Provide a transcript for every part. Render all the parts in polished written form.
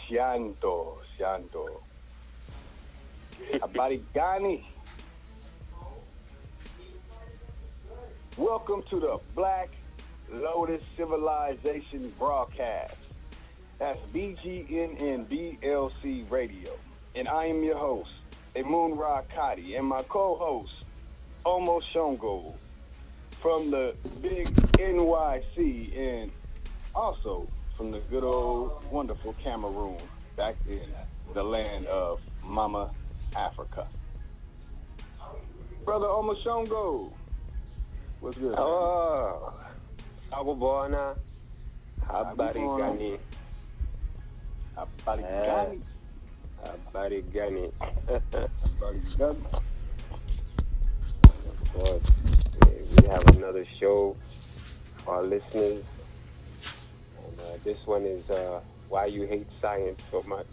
Shanto. Abarigani. Welcome to the Black Lotus Civilization broadcast. That's BGNNBLC Radio. And I am your host, Emunrakati, and my co-host, Omo Sango, from the big NYC, and also from the good old wonderful Cameroon, back in the land of Mama Africa. Brother Omo Sango, what's good? Oh, Agubona, Habarigani. Habarigani. Habarigani. Habarigani. Of course, we have another show for our listeners. And this one is Why You Hate Science So Much.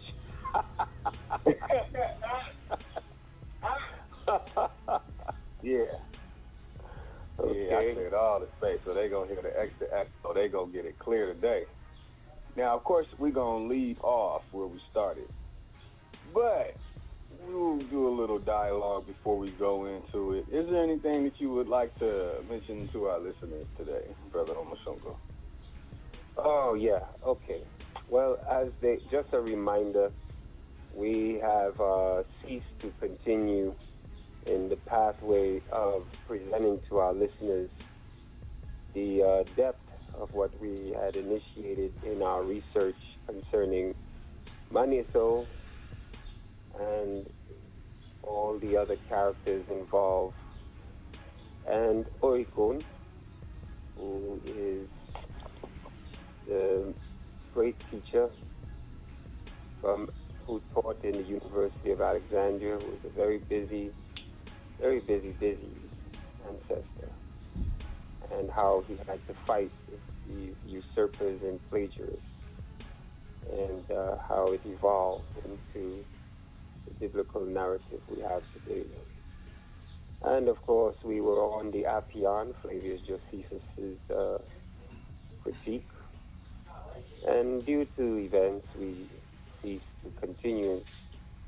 Yeah. Okay. Yeah, I cleared all the space, so they're going to hear the extra so they're going to get it clear today. Now, of course, we're going to leave off where we started. But we'll do a little dialogue before we go into it. Is there anything that you would like to mention to our listeners today, Brother Omo Sango? Oh, yeah. Okay. Well, just a reminder, we have ceased to continue in the pathway of presenting to our listeners the depth of what we had initiated in our research concerning Manetho and all the other characters involved, and Oikon, who is the great teacher who taught in the University of Alexandria, who was a very busy ancestor, and how he had to fight these usurpers and plagiarists, and how it evolved into the biblical narrative we have today. And of course, we were on the Appian, Flavius Josephus's critique, and due to events, we ceased to continue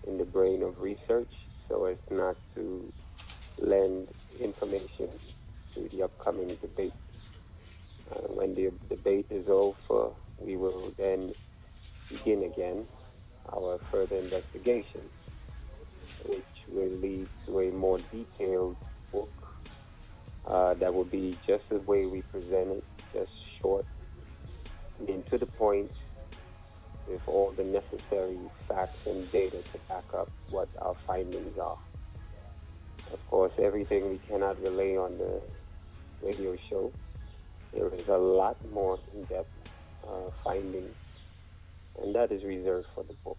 in the brain of research so as not to lend information to the upcoming debate. When the debate is over, we will then begin again our further investigation, which will lead to a more detailed book that will be just the way we present it, just short, and to the point, with all the necessary facts and data to back up what our findings are. Of course, everything we cannot relay on the radio show. There is a lot more in-depth findings, and that is reserved for the book.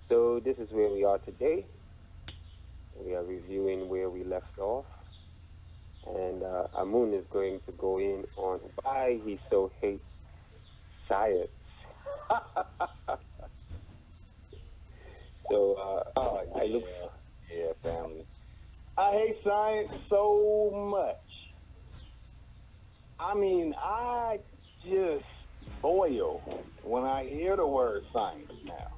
So this is where we are today. We are reviewing where we left off, and Amun is going to go in on why he so hates science. So I look. Yeah, family. I hate science so much. I mean, I just boil when I hear the word science now.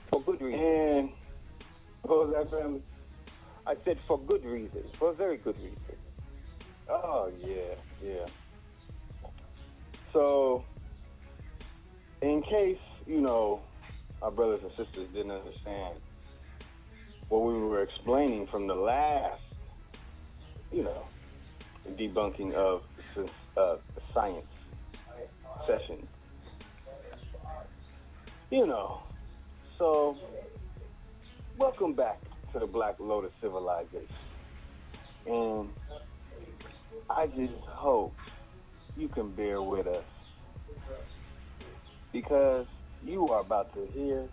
For good reason. And what was that, family? I said for good reason, for a very good reason. Oh, yeah. So, in case, our brothers and sisters didn't understand what we were explaining from the last, debunking of the science session. So welcome back to the Black Lotus Civilization. And I just hope you can bear with us, because you are about to hear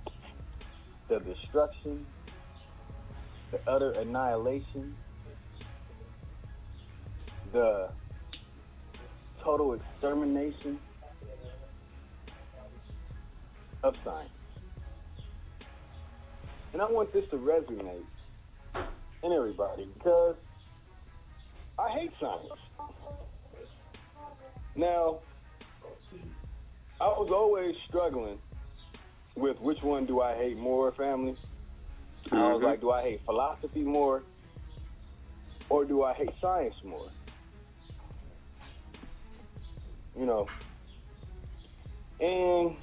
the destruction, the utter annihilation, the total extermination of science. And I want this to resonate in everybody, because I hate science. Now, I was always struggling with which one do I hate more, family. I was like, do I hate philosophy more or do I hate science more? You know, and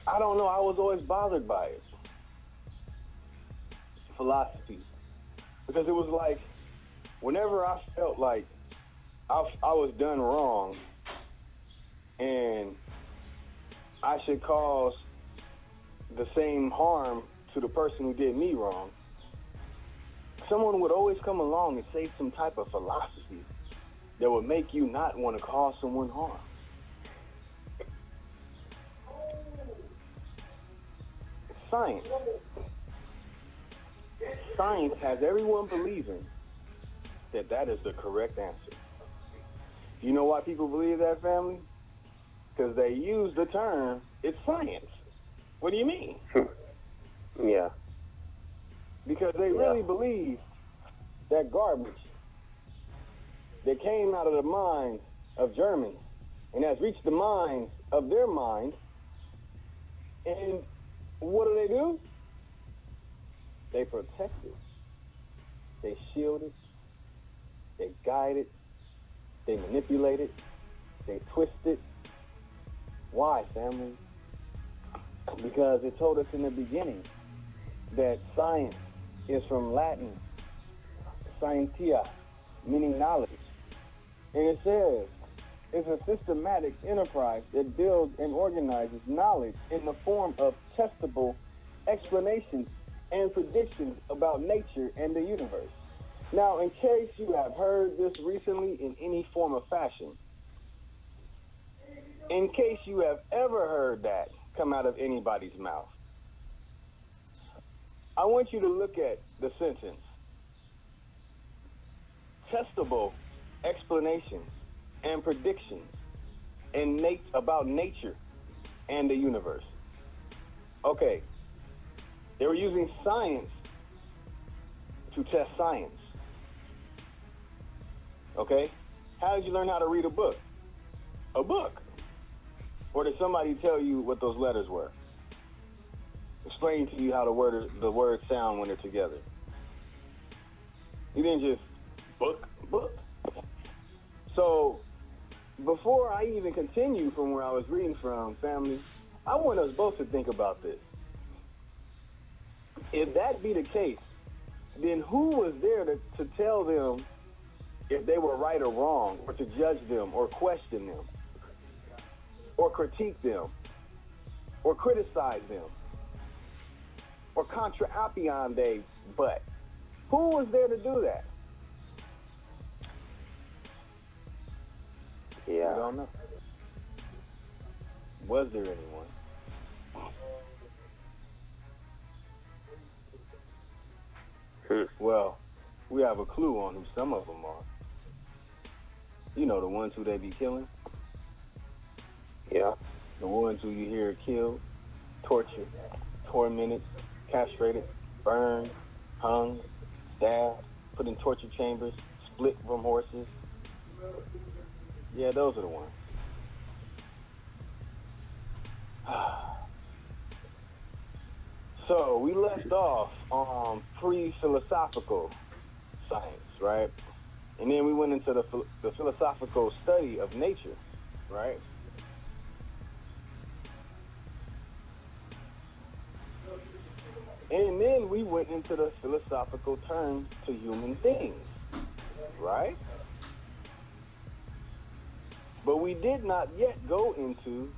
I don't know, I was always bothered by it. Philosophy. Because it was like, whenever I felt like I was done wrong and I should cause the same harm to the person who did me wrong, someone would always come along and say some type of philosophy that would make you not want to cause someone harm. Science. Science has everyone believing that that is the correct answer. You know why people believe that, family? Because they use the term, it's science. What do you mean? Yeah. Because they really believe that garbage that came out of the minds of Germans and has reached the minds of their mind. And what do? They protect it. They shield it. They guide it. They manipulate it. They twist it. Why, family? Because it told us in the beginning that science is from Latin, scientia, meaning knowledge. And it says it's a systematic enterprise that builds and organizes knowledge in the form of testable explanations and predictions about nature and the universe. Now, in case you have heard this recently in any form of fashion, in case you have ever heard that come out of anybody's mouth, I want you to look at the sentence. Testable explanations and predictions about nature and the universe. Okay, they were using science to test science. Okay, how did you learn how to read a book? A book. Or did somebody tell you what those letters were? Explain to you how the words sound when they're together. You didn't just book. So before I even continue from where I was reading from, family, I want us both to think about this. If that be the case, then who was there to tell them if they were right or wrong, or to judge them, or question them, or critique them, or criticize them, or contra appian they but? Who was there to do that? Yeah. I don't know. Was there anyone? Well, we have a clue on who some of them are. You know, the ones who they be killing. Yeah. The ones who you hear killed, tortured, tormented, castrated, burned, hung, stabbed, put in torture chambers, split from horses. Yeah, those are the ones. So we left off on pre-philosophical science, right? And then we went into the philosophical study of nature, right? And then we went into the philosophical terms to human things, right? But we did not yet go into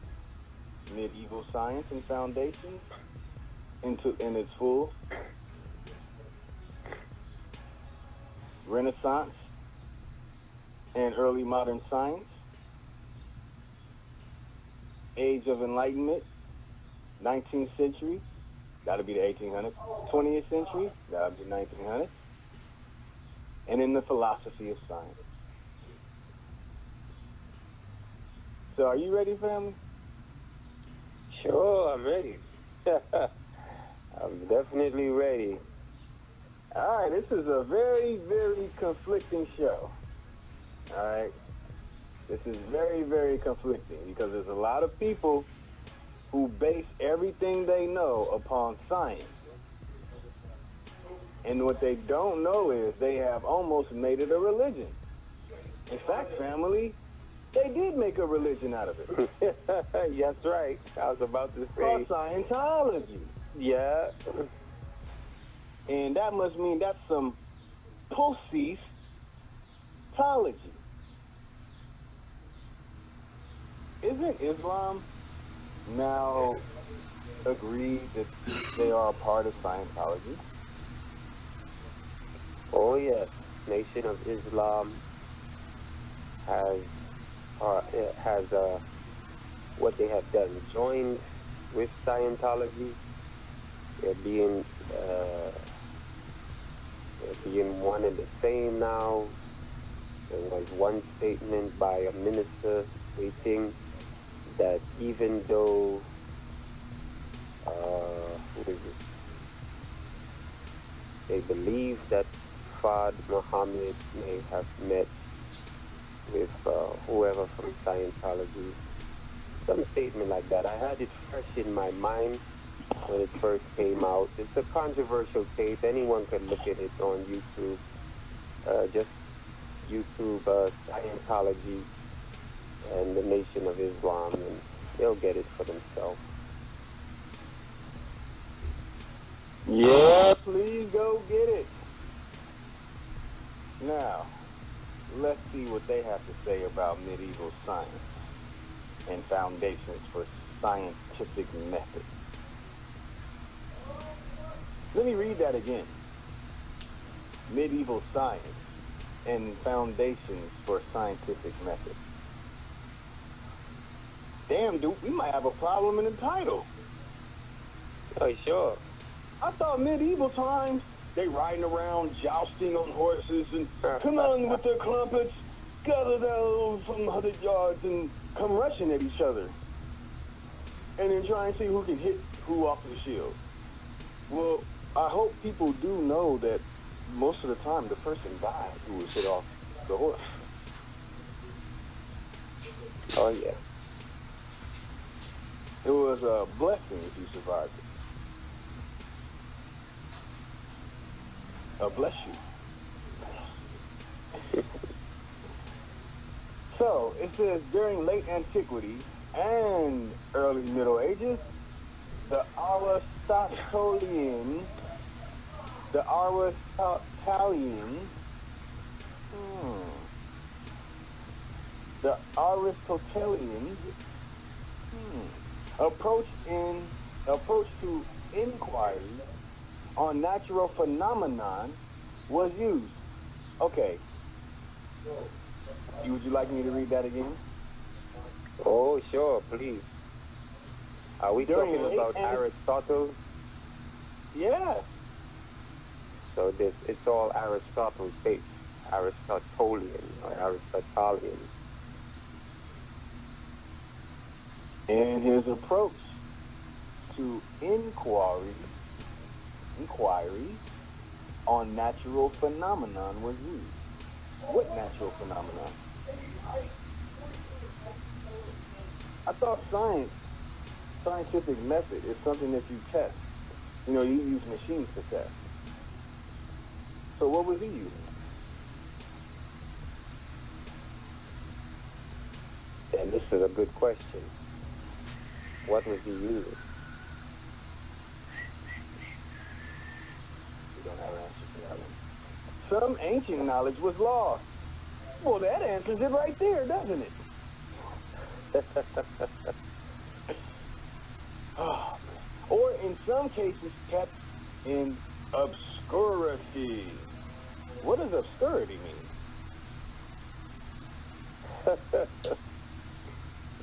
medieval science and foundations in its full, Renaissance and early modern science, Age of Enlightenment, 19th century, that'll be the 1800s, 20th century, that'll be 1900s, and in the philosophy of science. So are you ready, family? Sure, I'm ready. I'm definitely ready. All right, this is a very, very conflicting show. All right? This is very, very conflicting because there's a lot of people who base everything they know upon science. And what they don't know is they have almost made it a religion. In fact, family, they did make a religion out of it. That's right. I was about to Called say. Scientology. Yeah. And that must mean that's some pussy Scientology. Isn't Islam now agreed that they are a part of Scientology? Oh yes. Nation of Islam has what they have done joined with Scientology. They're being uh, they're being one and the same now. There was one statement by a minister stating that even though who is it? They believe that Fard Muhammad may have met with whoever from Scientology. Some statement like that. I had it fresh in my mind when it first came out. It's a controversial case. Anyone can look at it on YouTube. Just YouTube Scientology and the Nation of Islam, and they'll get it for themselves. Yeah, please go get it. Now, let's see what they have to say about medieval science and foundations for scientific method. Let me read that again. Medieval science and foundations for scientific method. Damn, dude, we might have a problem in the title. Oh, sure. I thought medieval times, they riding around jousting on horses and come on with their clumpets, gather down from 100 yards and come rushing at each other. And then try and see who can hit who off of the shield. Well, I hope people do know that most of the time the person died who was hit off the horse. Oh, yeah. It was a blessing if you survived it. Bless you. So, it says, during late antiquity and early Middle Ages, the Aristotelian, approach to inquiry on natural phenomenon was used. Okay. Would you like me to read that again? Oh, sure, please. Are we During talking about Aristotle? Yeah. So it's all Aristotle based, Aristotelian or Aristotelian. And his approach to inquiry on natural phenomenon was used. What natural phenomenon? I thought scientific method is something that you test. You know, you use machines to test. So what was he using? And this is a good question. What was he using? We don't have an answer for that one. Some ancient knowledge was lost. Well, that answers it right there, doesn't it? Oh, or in some cases kept in obscurity. What does obscurity mean?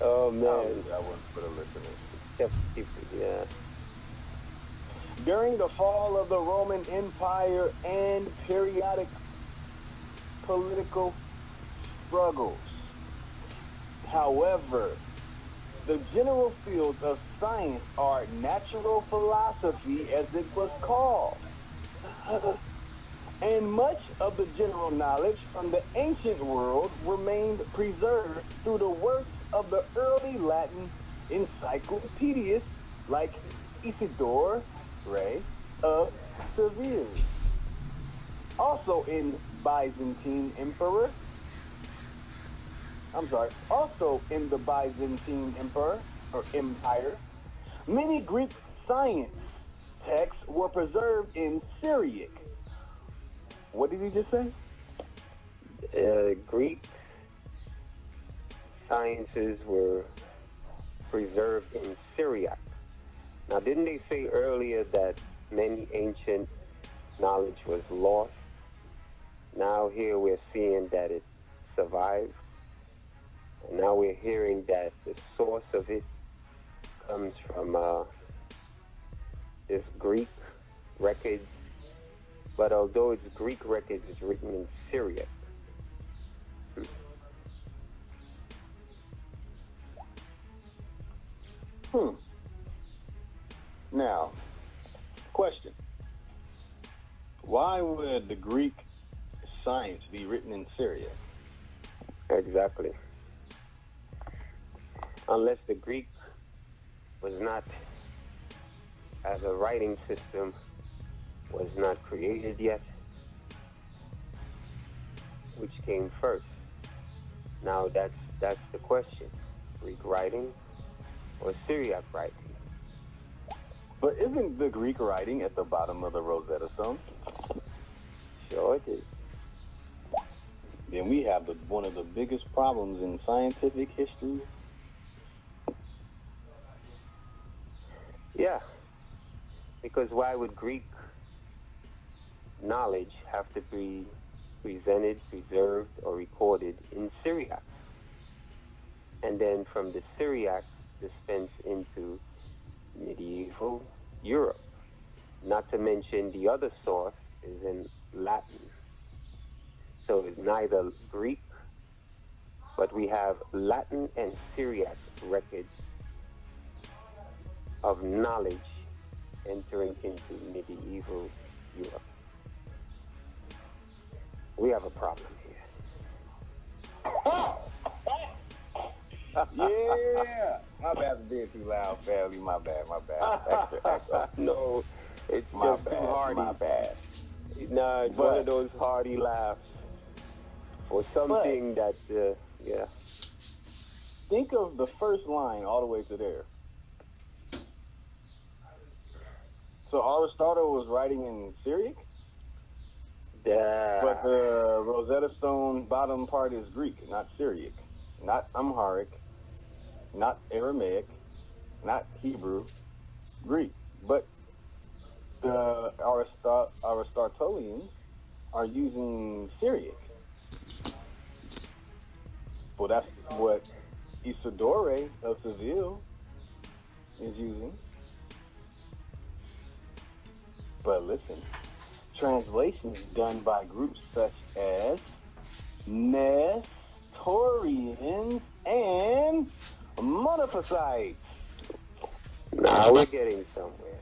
Oh man, that one for the listeners. Yeah. During the fall of the Roman Empire and periodic political struggles. However, the general fields of science are natural philosophy, as it was called. And much of the general knowledge from the ancient world remained preserved through the works of the early Latin encyclopedists like Isidore Ray of Seville. Also in Byzantine Emperor, I'm sorry, also in the Byzantine Emperor or Empire, many Greek science texts were preserved in Syriac. What did he just say? Greek sciences were preserved in Syriac. Now, didn't they say earlier that many ancient knowledge was lost? Now here we're seeing that it survived. And now we're hearing that the source of it comes from this Greek records. But although it's Greek records, it's written in Syriac. Now, question. Why would the Greek science be written in Syria? Exactly. Unless the Greek was not, as a writing system, was not created yet. Which came first? Now that's the question. Greek writing or Syriac writing? But isn't the Greek writing at the bottom of the Rosetta Stone? Sure it is. Then we have one of the biggest problems in scientific history. Yeah. Because why would Greek knowledge have to be presented, preserved, or recorded in Syriac? And then from the Syriac dispensed into medieval Europe. Not to mention the other source is in Latin. So it's neither Greek, but we have Latin and Syriac records of knowledge entering into medieval Europe. We have a problem here. Yeah. My bad for being too loud, family. My bad. Extra. No, it's my just bad, too hardy. My bad. Nah, it's one of those hearty laughs. Or something that, yeah. Think of the first line all the way to there. So Aristotle was writing in Syriac? Yeah. But the Rosetta Stone bottom part is Greek, not Syriac, not Amharic, not Aramaic, not Hebrew, Greek. But the Aristotelians are using Syriac. Well, that's what Isidore of Seville is using. But listen, translations done by groups such as Nestorians and Monophysites. Now we're getting somewhere.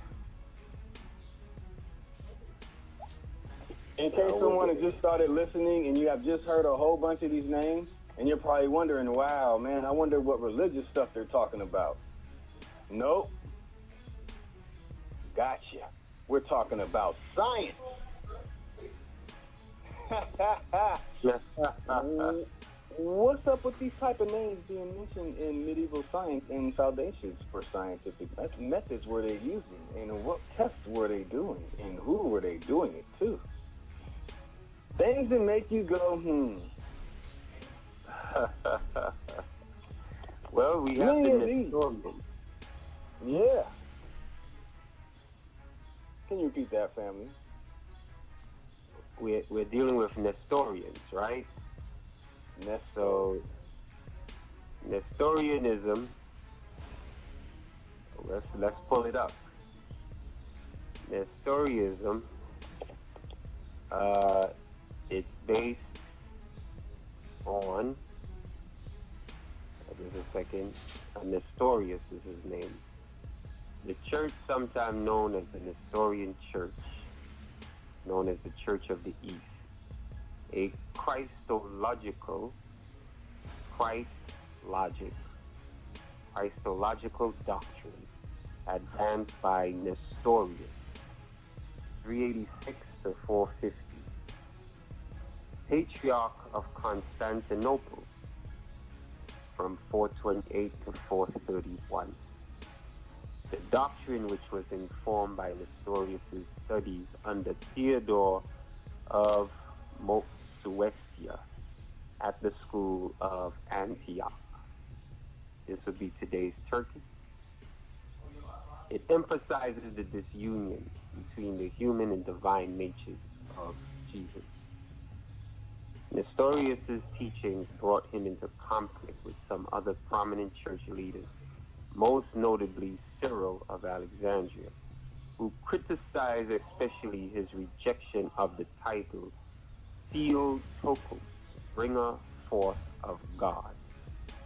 In case someone has just started listening and you have just heard a whole bunch of these names, and you're probably wondering, wow, man, I wonder what religious stuff they're talking about. Nope. Gotcha. We're talking about science. What's up with these type of names being mentioned in medieval science and foundations for scientific methods were they using? And what tests were they doing? And who were they doing it to? Things that make you go, Well, we have the Nestorians. Yeah. Can you repeat that, family? We're dealing with Nestorians, right? So, Nestorianism, let's pull it up. Nestorianism, it's based on, just a second, Nestorius is his name. The church, sometimes known as the Nestorian Church, known as the Church of the East, a Christ logic Christological doctrine advanced by Nestorius, 386 to 450, Patriarch of Constantinople, from 428 to 431. The doctrine, which was informed by Nestorius' studies under Theodore of Mopsuestia at the school of Antioch. This would be today's Turkey. It emphasizes the disunion between the human and divine natures of Jesus. Nestorius' teachings brought him into conflict with some other prominent church leaders, most notably Cyril of Alexandria, who criticized especially his rejection of the title Theotokos, bringer forth of God,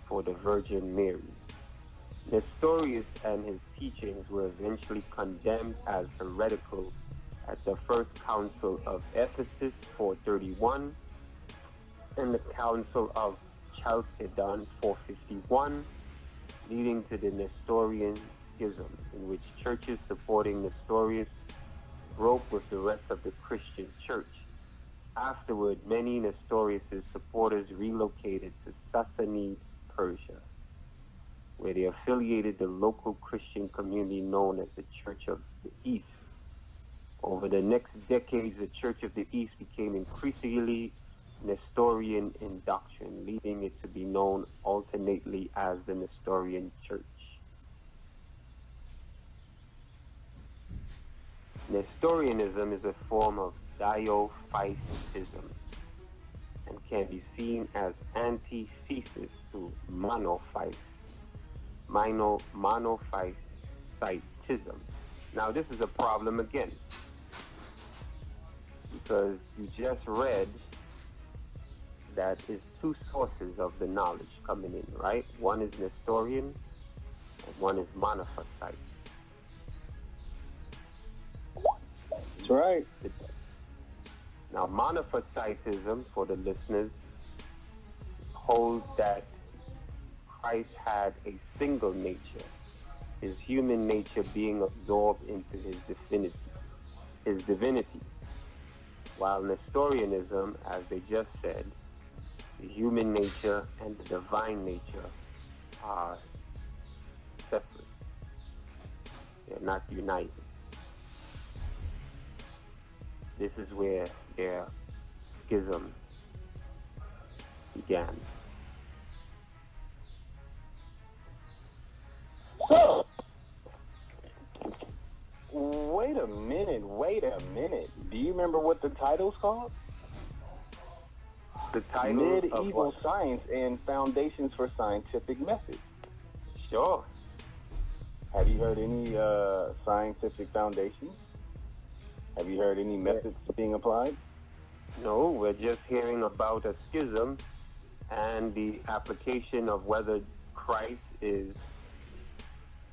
for the Virgin Mary. Nestorius and his teachings were eventually condemned as heretical at the First Council of Ephesus 431 and the Council of Chalcedon 451, leading to the Nestorian Schism, in which churches supporting Nestorius broke with the rest of the Christian church. Afterward, many Nestorius' supporters relocated to Sassanid, Persia, where they affiliated the local Christian community known as the Church of the East. Over the next decades, the Church of the East became increasingly Nestorian in doctrine, leading it to be known alternately as the Nestorian Church. Nestorianism is a form of Diophysitism and can be seen as antithesis to monophysitism. Now, this is a problem again, because you just read that is two sources of the knowledge coming in, right? One is Nestorian and one is monophysite. That's right. Now, monophysitism, for the listeners, holds that Christ had a single nature, his human nature being absorbed into his divinity. While Nestorianism, as they just said, the human nature and the divine nature are separate. They're not united. This is where their schism began. So, wait a minute. Do you remember what the title's called? The title Medieval Science and Foundations for Scientific Methods. Sure. Have you heard any scientific foundations? Have you heard any methods being applied? No, we're just hearing about a schism and the application of whether Christ is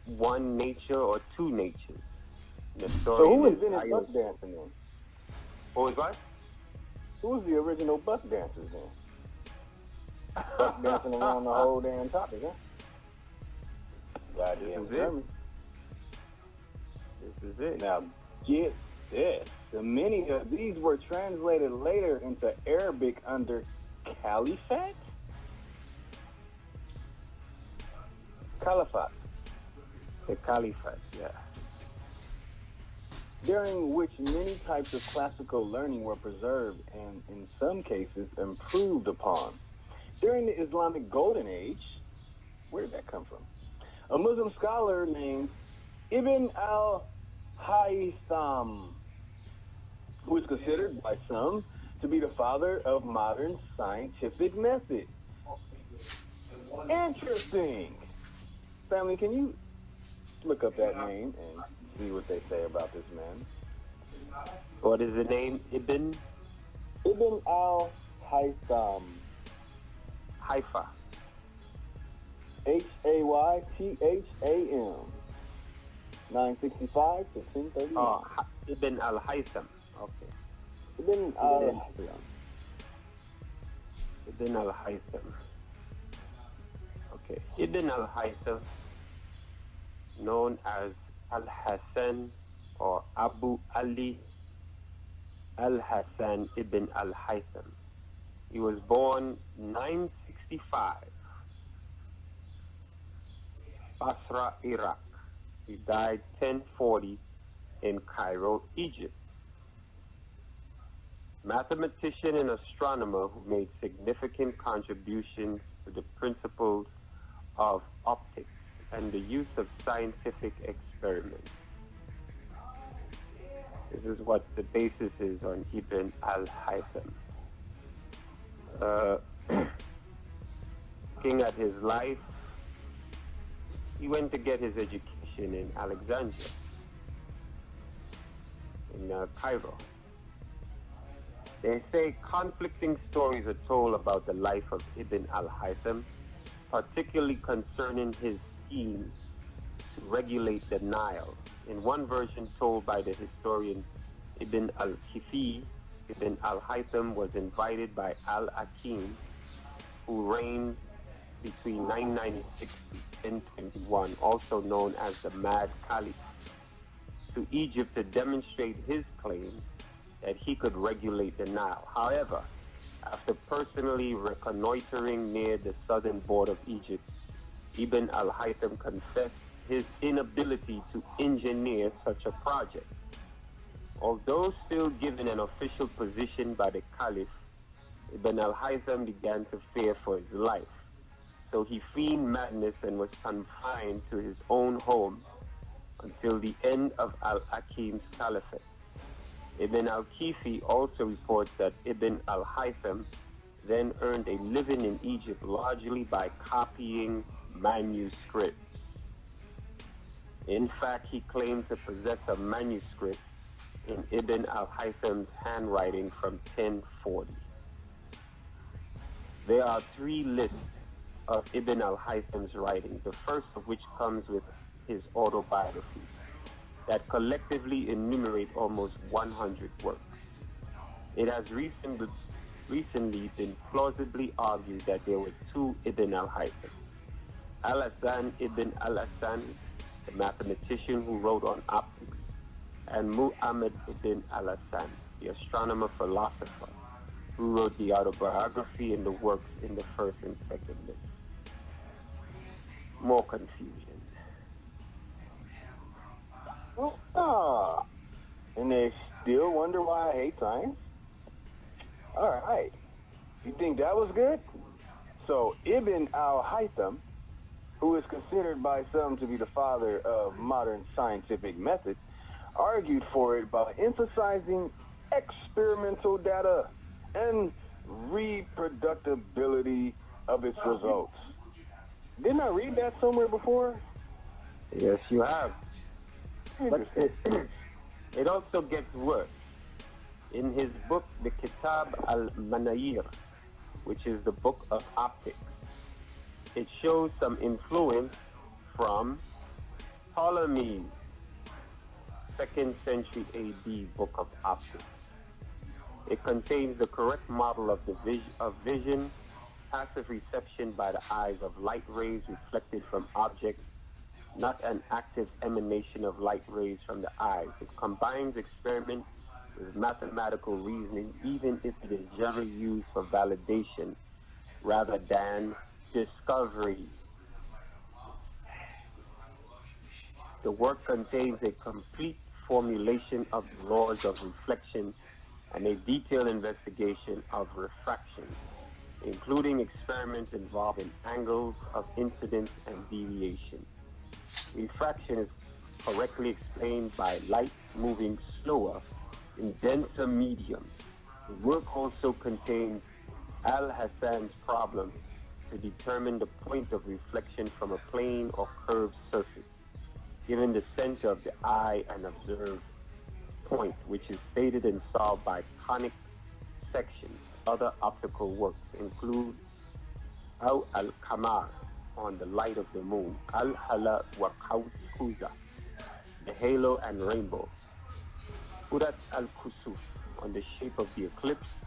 one nature or two natures. So who invented buck dancing then? Who is what? Who was the original buck dancers then? Buck dancing around the whole damn topic, huh? Goddamn sermon. This is it. Now, get this. Many of these were translated later into Arabic under Caliphate? Caliphate. The Caliphate, yeah. During which many types of classical learning were preserved and, in some cases, improved upon. During the Islamic Golden Age, where did that come from? A Muslim scholar named Ibn al-Haytham, who is considered by some to be the father of modern scientific method. Interesting. Family, can you look up that name and see what they say about this man? What is the name? Ibn al-Haytham. Haifa. Haytham. 965 to 1039. Oh, Ibn al-Haytham. Okay. Ibn al-Haytham. Ibn al-Haytham. Okay. Ibn al-Haytham known as Al-Hassan or Abu Ali Al-Hassan ibn al-Haytham. He was born 965, Basra, Iraq. He died 1040 in Cairo, Egypt. Mathematician and astronomer who made significant contributions to the principles of optics and the use of scientific experiments. This is what the basis is on Ibn al-Haytham. Looking at his life, he went to get his education in Alexandria, in Cairo. They say conflicting stories are told about the life of Ibn al-Haytham, particularly concerning his schemes to regulate the Nile. In one version told by the historian Ibn al-Kifi, Ibn al-Haytham was invited by al-Hakim, who reigned between 996 and 1021, also known as the Mad Caliph, to Egypt to demonstrate his claim that he could regulate the Nile. However, after personally reconnoitering near the southern border of Egypt, Ibn al-Haytham confessed his inability to engineer such a project. Although still given an official position by the Caliph, Ibn al-Haytham began to fear for his life. So he feigned madness and was confined to his own home until the end of al-Hakim's caliphate. Ibn al-Kifi also reports that Ibn al-Haytham then earned a living in Egypt largely by copying manuscripts. In fact, he claims to possess a manuscript in Ibn al-Haytham's handwriting from 1040. There are three lists of Ibn al-Haytham's writings, the first of which comes with his autobiography, that collectively enumerate almost 100 works. It has recently been plausibly argued that there were two Ibn al-Haytham. Al-Hassan ibn al-Hassan, the mathematician who wrote on optics, and Muhammad ibn al-Hassan, the astronomer philosopher, who wrote the autobiography and the works in the first and second list. More confusion. And they still wonder why I hate science? All right. You think that was good? So Ibn al-Haytham, who is considered by some to be the father of modern scientific method, argued for it by emphasizing experimental data and reproducibility of its results. Didn't I read that somewhere before? Yes, you have. But it also gets worse. In his book, the Kitab al-Manayir, which is the book of optics, it shows some influence from Ptolemy's 2nd century AD book of optics. It contains the correct model of the vision, passive reception by the eyes of light rays reflected from objects, not an active emanation of light rays from the eyes. It combines experiment with mathematical reasoning, even if it is generally used for validation rather than discovery. The work contains a complete formulation of the laws of reflection and a detailed investigation of refraction, including experiments involving angles of incidence and deviation. Refraction is correctly explained by light moving slower in denser mediums. The work also contains Al-Hassan's problem to determine the point of reflection from a plane or curved surface, given the center of the eye and observed point, which is stated and solved by conic sections. Other optical works include Al-Qamar, on the light of the moon, Al-Hala wa Kawkuza, the halo and rainbow, Urat al-Kusuf, on the shape of the eclipse,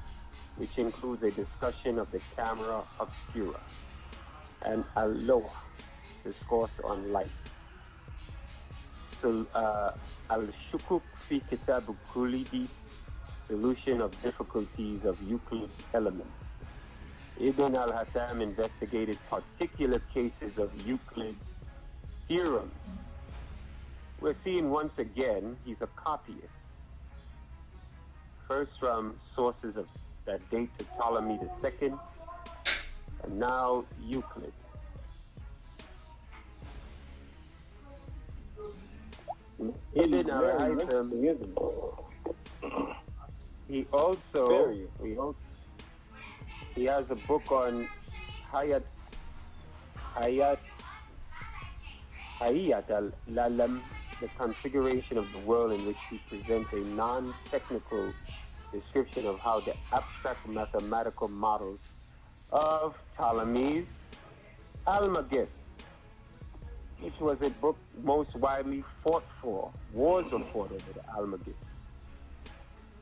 which includes a discussion of the camera obscura, and Al-Loa, discourse on light. al-Shukuk fi Kitab Kulidi, Solution of Difficulties of Euclid's Elements. Ibn al-Hatam investigated particular cases of Euclid's theorems. We're seeing once again he's a copyist. First from sources that date to Ptolemy II, and now Euclid. Ibn al-Haytham, he has a book on Hayat al-Lalam, the configuration of the world, in which he presents a non-technical description of how the abstract mathematical models of Ptolemy's Almagest, which was a book most widely fought for. Wars were fought over the Almagest.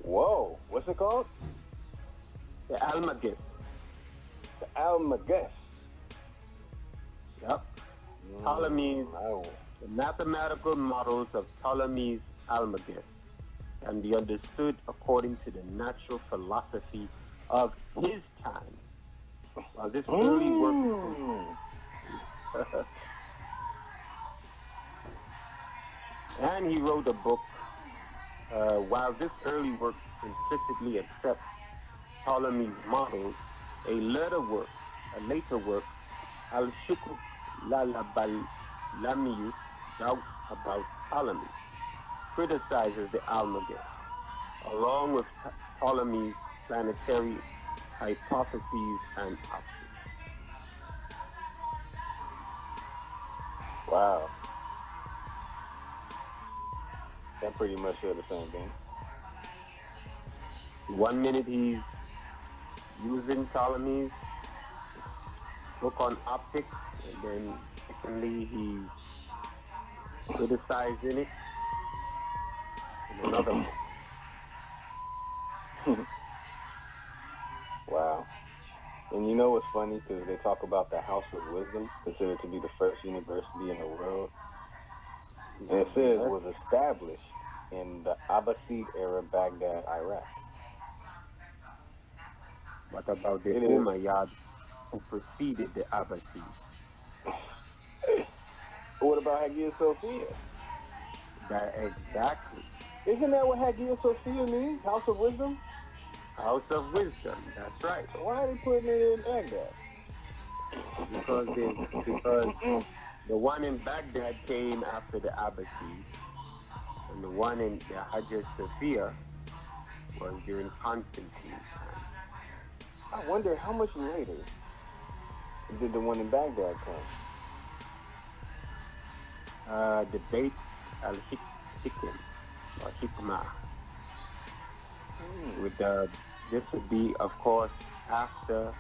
Whoa, what's it called? The Almagest. The Almagest. Yep. Ptolemy's, the mathematical models of Ptolemy's Almagest can be understood according to the natural philosophy of his time. Well, this early work. And he wrote a book. While this early work implicitly accepts Ptolemy's models, a later work, Al-Shukuk Lalabal-Lamius, Doubt About Ptolemy, criticizes the Almagest, along with Ptolemy's planetary hypotheses and options. Wow. That pretty much said the same thing. 1 minute he's using Ptolemy's book on optics, and then secondly he's criticizing it in another book. Wow. And you know what's funny? Because they talk about the House of Wisdom, considered to be the first university in the world. And it says it was established in the Abbasid era, Baghdad, Iraq. What about the Umayyad who preceded the Abbasid? What about Hagia Sophia? That exactly. Isn't that what Hagia Sophia means? House of Wisdom? House of Wisdom, that's right. So why are they putting it in Baghdad? Because the one in Baghdad came after the Abbasid, and the one in the Hagia Sophia was during Constantine's time. I wonder how much later did the one in Baghdad come? Debate al-Hikm or Hikmah. This would be, of course, after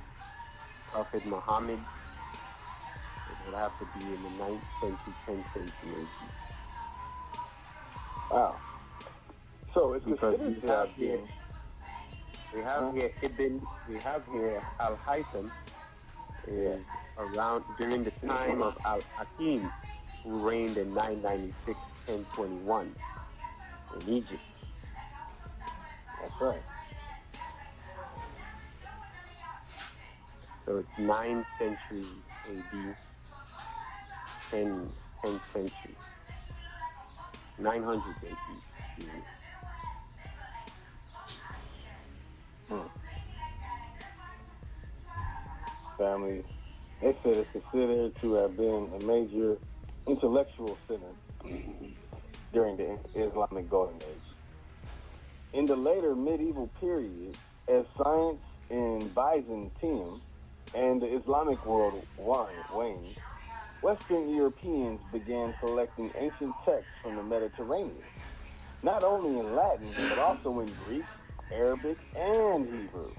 Prophet Muhammad. It would have to be in the 9th century, 10th century AD. Wow. So it's because we have here Al-Haytham is around during the time of Al-Hakim, who reigned in 996, 1021 in Egypt. That's right. So it's 9th century AD, 10th century, 900 AD. Family, they said it's considered to have been a major intellectual center during the Islamic Golden Age. In the later medieval period, as science in Byzantium and the Islamic world waned, Western Europeans began collecting ancient texts from the Mediterranean, not only in Latin, but also in Greek, Arabic, and Hebrew.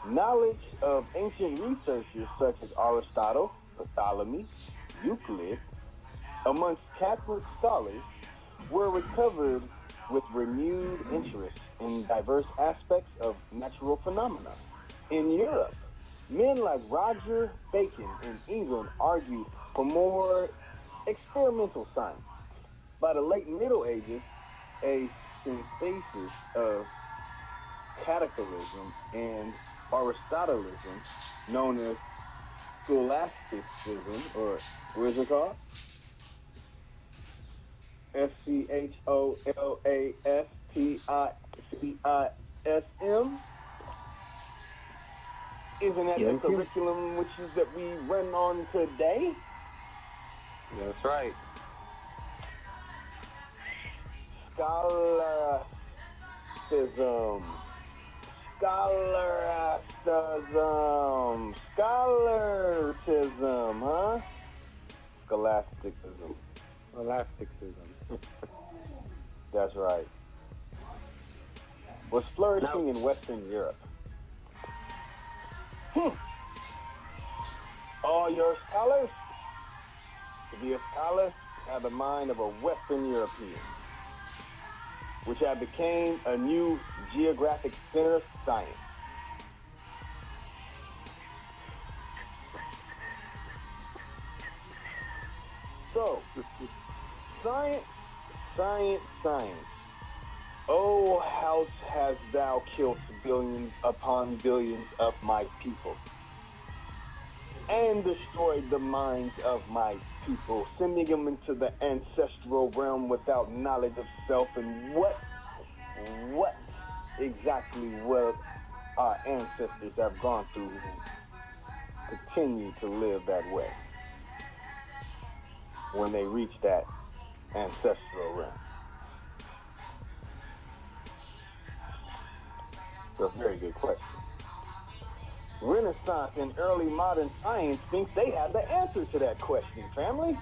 Knowledge of ancient researchers such as Aristotle, Ptolemy, Euclid, amongst Catholic scholars, were recovered with renewed interest in diverse aspects of natural phenomena. In Europe, men like Roger Bacon in England argued for more experimental science, By the late Middle Ages, a synthesis of catechalism and Aristotelicism, known as scholasticism, or what is it called? Scholastism. Isn't that the curriculum that we run on today? That's right. Scholasticism. Scholasticism, huh? Scholasticism. That's right. Was flourishing in Western Europe. All your scholars, to be a scholar, have the mind of a Western European, which had became a new geographic center of science. So, science. Oh, how hast thou killed billions upon billions of my people, and destroyed the minds of my people, sending them into the ancestral realm without knowledge of self. And what exactly will our ancestors have gone through who continue to live that way when they reach that ancestral realm? It's a very good question. Renaissance and early modern science thinks they have the answer to that question, family.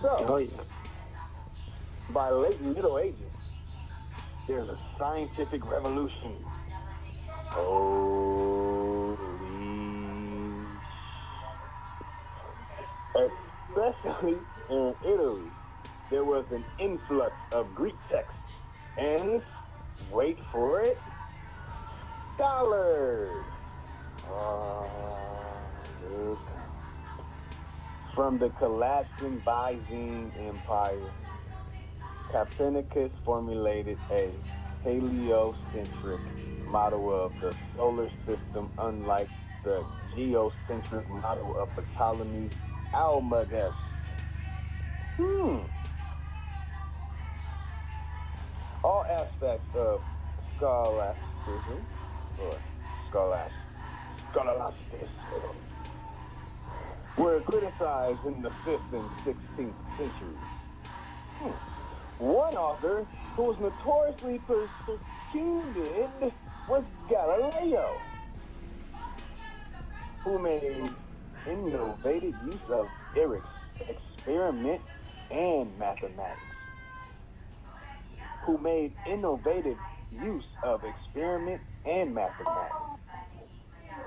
So, by late Middle Ages, there's a scientific revolution. Especially in Italy, there was an influx of Greek texts and, wait for it, scholars. From the collapsing Byzantine Empire, Copernicus formulated a heliocentric model of the solar system, unlike the geocentric model of Ptolemy's Almagest. All aspects of scholasticism, or scholasticism, were criticized in the 5th and 16th centuries. One author who was notoriously persecuted was Galileo, who made innovative use of experiment and mathematics.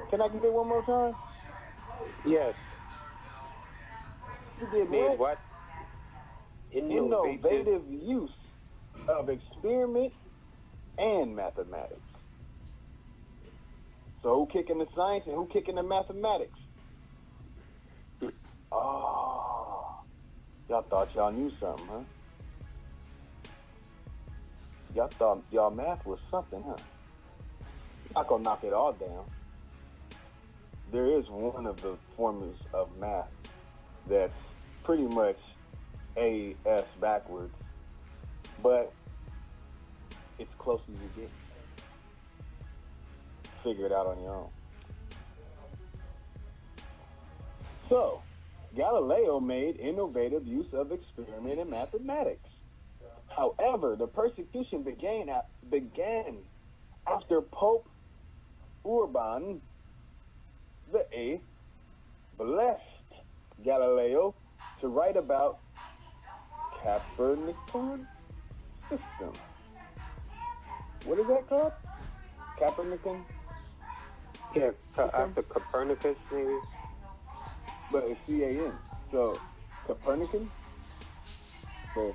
Can I get it one more time? Yes. You did made what? Innovative use of experiment and mathematics. So who kicking the science and who kicking the mathematics? Oh, y'all thought y'all knew something, huh? Y'all thought y'all math was something, huh? Not gonna knock it all down. There is one of the formulas of math that's pretty much AS backwards, but it's close as you get. Figure it out on your own. So, Galileo made innovative use of experiment in mathematics. However, the persecution began after Pope Urban VIII blessed Galileo to write about Copernican system. What is that called? Copernican? Yeah, after Copernicus, maybe. But it's C-A-N. So, Copernican? So,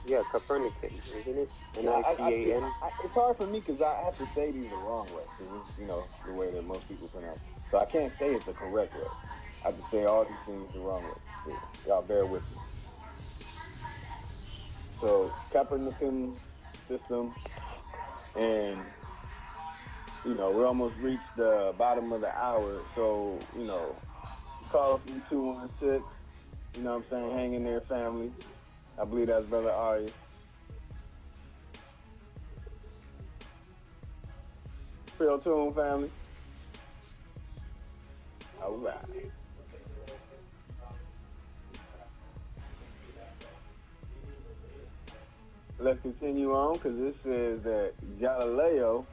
yeah, Copernican, isn't it? N-I-C-A-N? It's hard for me because I have to say these the wrong way. You know, the way that most people pronounce it. So I can't say it the correct way. I have to say all these things the wrong way. So y'all bear with me. So Copernican system, and we're almost reached the bottom of the hour. So call from 216. You know what I'm saying? Hang in there, family. I believe that's Brother Ari. Real tune, family. All right. Let's continue on, because this says that Galileo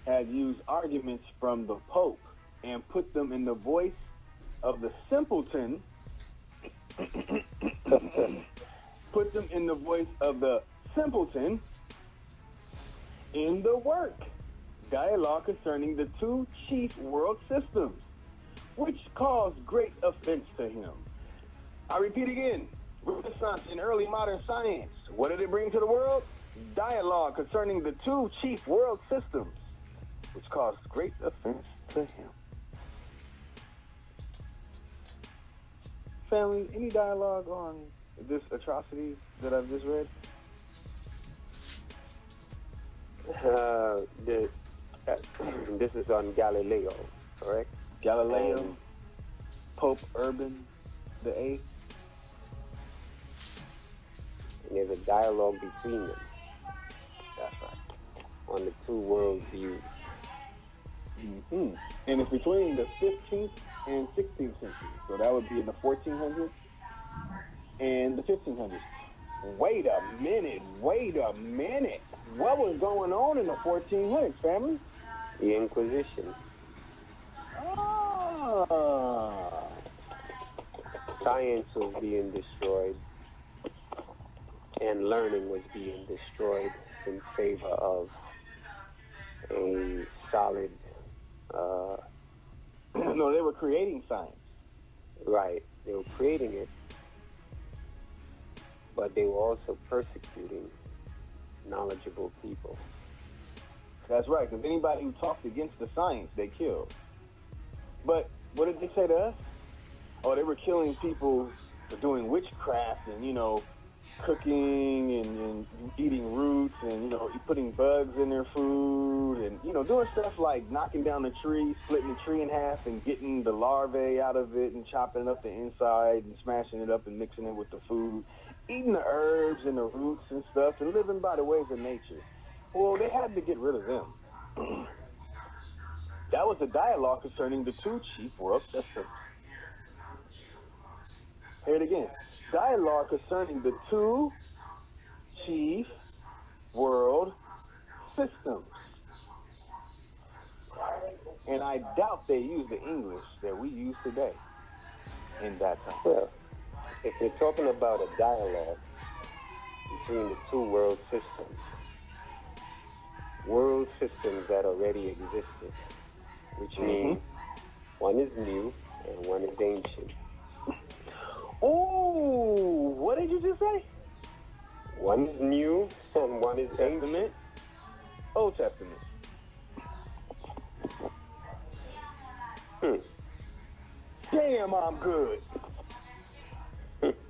had used arguments from the Pope and put them in the voice of the simpleton. Put them in the voice of the simpleton in the work, Dialogue Concerning the Two Chief World Systems, which caused great offense to him. I repeat again, Renaissance in early modern science. What did it bring to the world? Dialogue concerning the two chief world systems, which caused great offense to him. Family, any dialogue on this atrocity that I've just read? This is on Galileo, correct? Galileo, Pope Urban the Eighth. And there's a dialogue between them. That's right. On the two world views. Mm-hmm. And it's between the 15th and 16th century. So that would be in the 1400s and the 1500s. Wait a minute. What was going on in the 1400s, family? The Inquisition. Science was being destroyed, and learning was being destroyed in favor of a solid... No, they were creating science. Right. They were creating it, but they were also persecuting knowledgeable people. That's right, because anybody who talked against the science, they killed. But what did they say to us? Oh, they were killing people for doing witchcraft and, cooking and eating roots and, putting bugs in their food and, doing stuff like knocking down a tree, splitting the tree in half and getting the larvae out of it and chopping up the inside and smashing it up and mixing it with the food, eating the herbs and the roots and stuff and living by the ways of nature. Well, they had to get rid of them. That was the dialogue concerning the two chief world systems. Hear it again. Dialogue concerning the two chief world systems. And I doubt they use the English that we use today in that time. Well, if you're talking about a dialogue between the two world systems that already existed, which means one is new and one is ancient. Oh, what did you just say? One is new and one is Testament, Old Testament. Damn, I'm good. Let's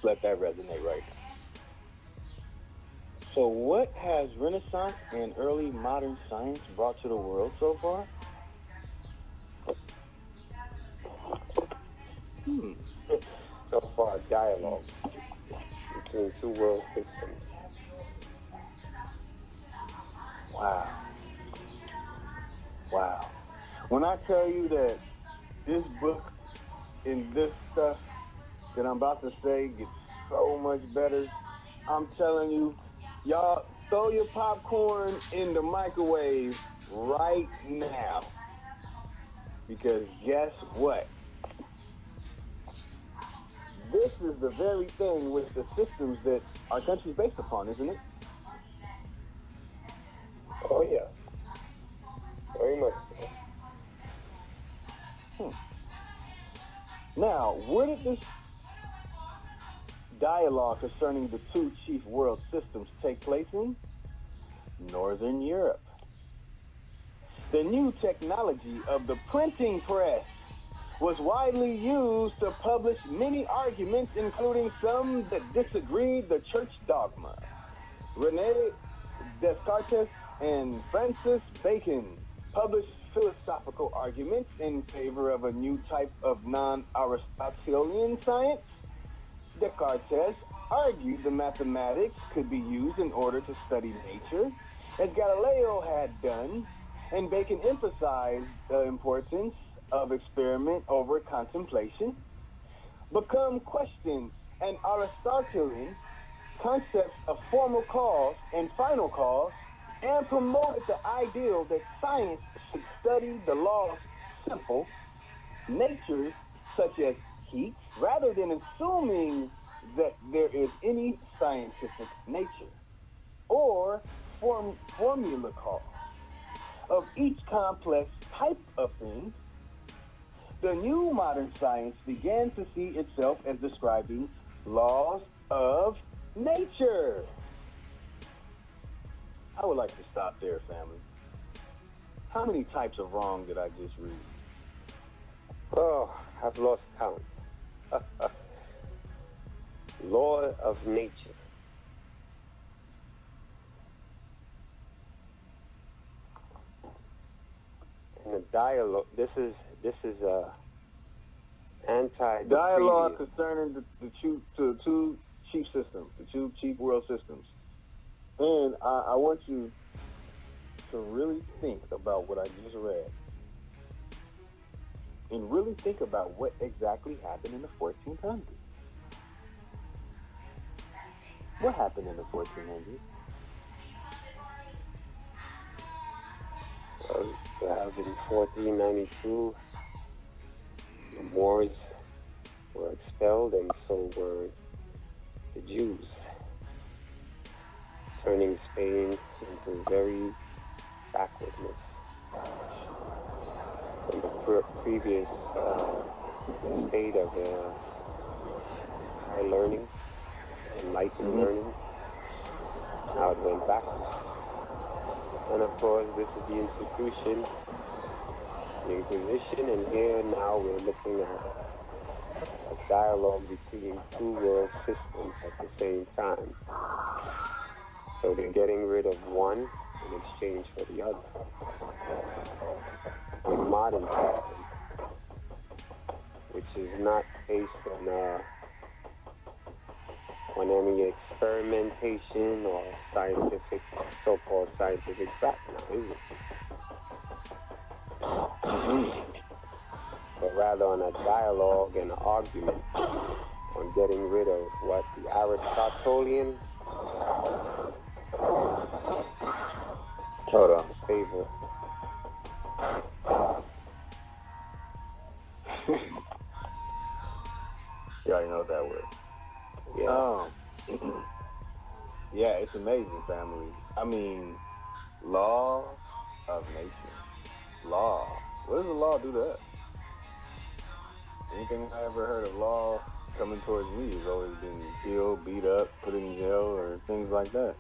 let that resonate right now. So what has Renaissance and early modern science brought to the world so far? So far, dialogue between two world systems. Wow. When I tell you that this book and this stuff that I'm about to say gets so much better, I'm telling you, y'all, throw your popcorn in the microwave right now. Because guess what? This is the very thing with the systems that our country is based upon, isn't it? Oh, yeah. Very much so. Now, where did this dialogue concerning the two chief world systems take place in? Northern Europe. The new technology of the printing press was widely used to publish many arguments, including some that disagreed the church dogma. Rene Descartes and Francis Bacon published philosophical arguments in favor of a new type of non-Aristotelian science. Descartes argued the mathematics could be used in order to study nature, as Galileo had done, and Bacon emphasized the importance of experiment over contemplation. Become questioned an Aristotelian concepts of formal cause and final cause, and promoted the ideal that science should study the laws simple natures such as heat, rather than assuming that there is any scientific nature or formula cause of each complex type of thing. The new modern science began to see itself as describing laws of nature. I would like to stop there, family. How many types of wrong did I just read? Oh, I've lost count. Law of nature. And the dialogue. This is anti dialogue concerning the two chief systems, the two chief world systems. And I want you to really think about what I just read. And really think about what exactly happened in the 1400s. What happened in the 1400s? Well, in 1492, the Moors were expelled, and so were the Jews, turning Spain into very backwardness. From the previous state of high learning, enlightened learning, now it went backwards. And of course, this is the institution, the Inquisition, and here now we're looking at a dialogue between two world systems at the same time. So they're getting rid of one in exchange for the other. The modern system, which is not based on any experimentation or scientific, so-called scientific fact now, is it? But rather on a dialogue and an argument on getting rid of what the Aristotelian favor. You already know what that word. Yeah. Yeah, it's amazing, family. I mean, law of nature. Law. What does the law do to us? Anything I ever heard of law coming towards me has always been killed, beat up, put in jail, or things like that.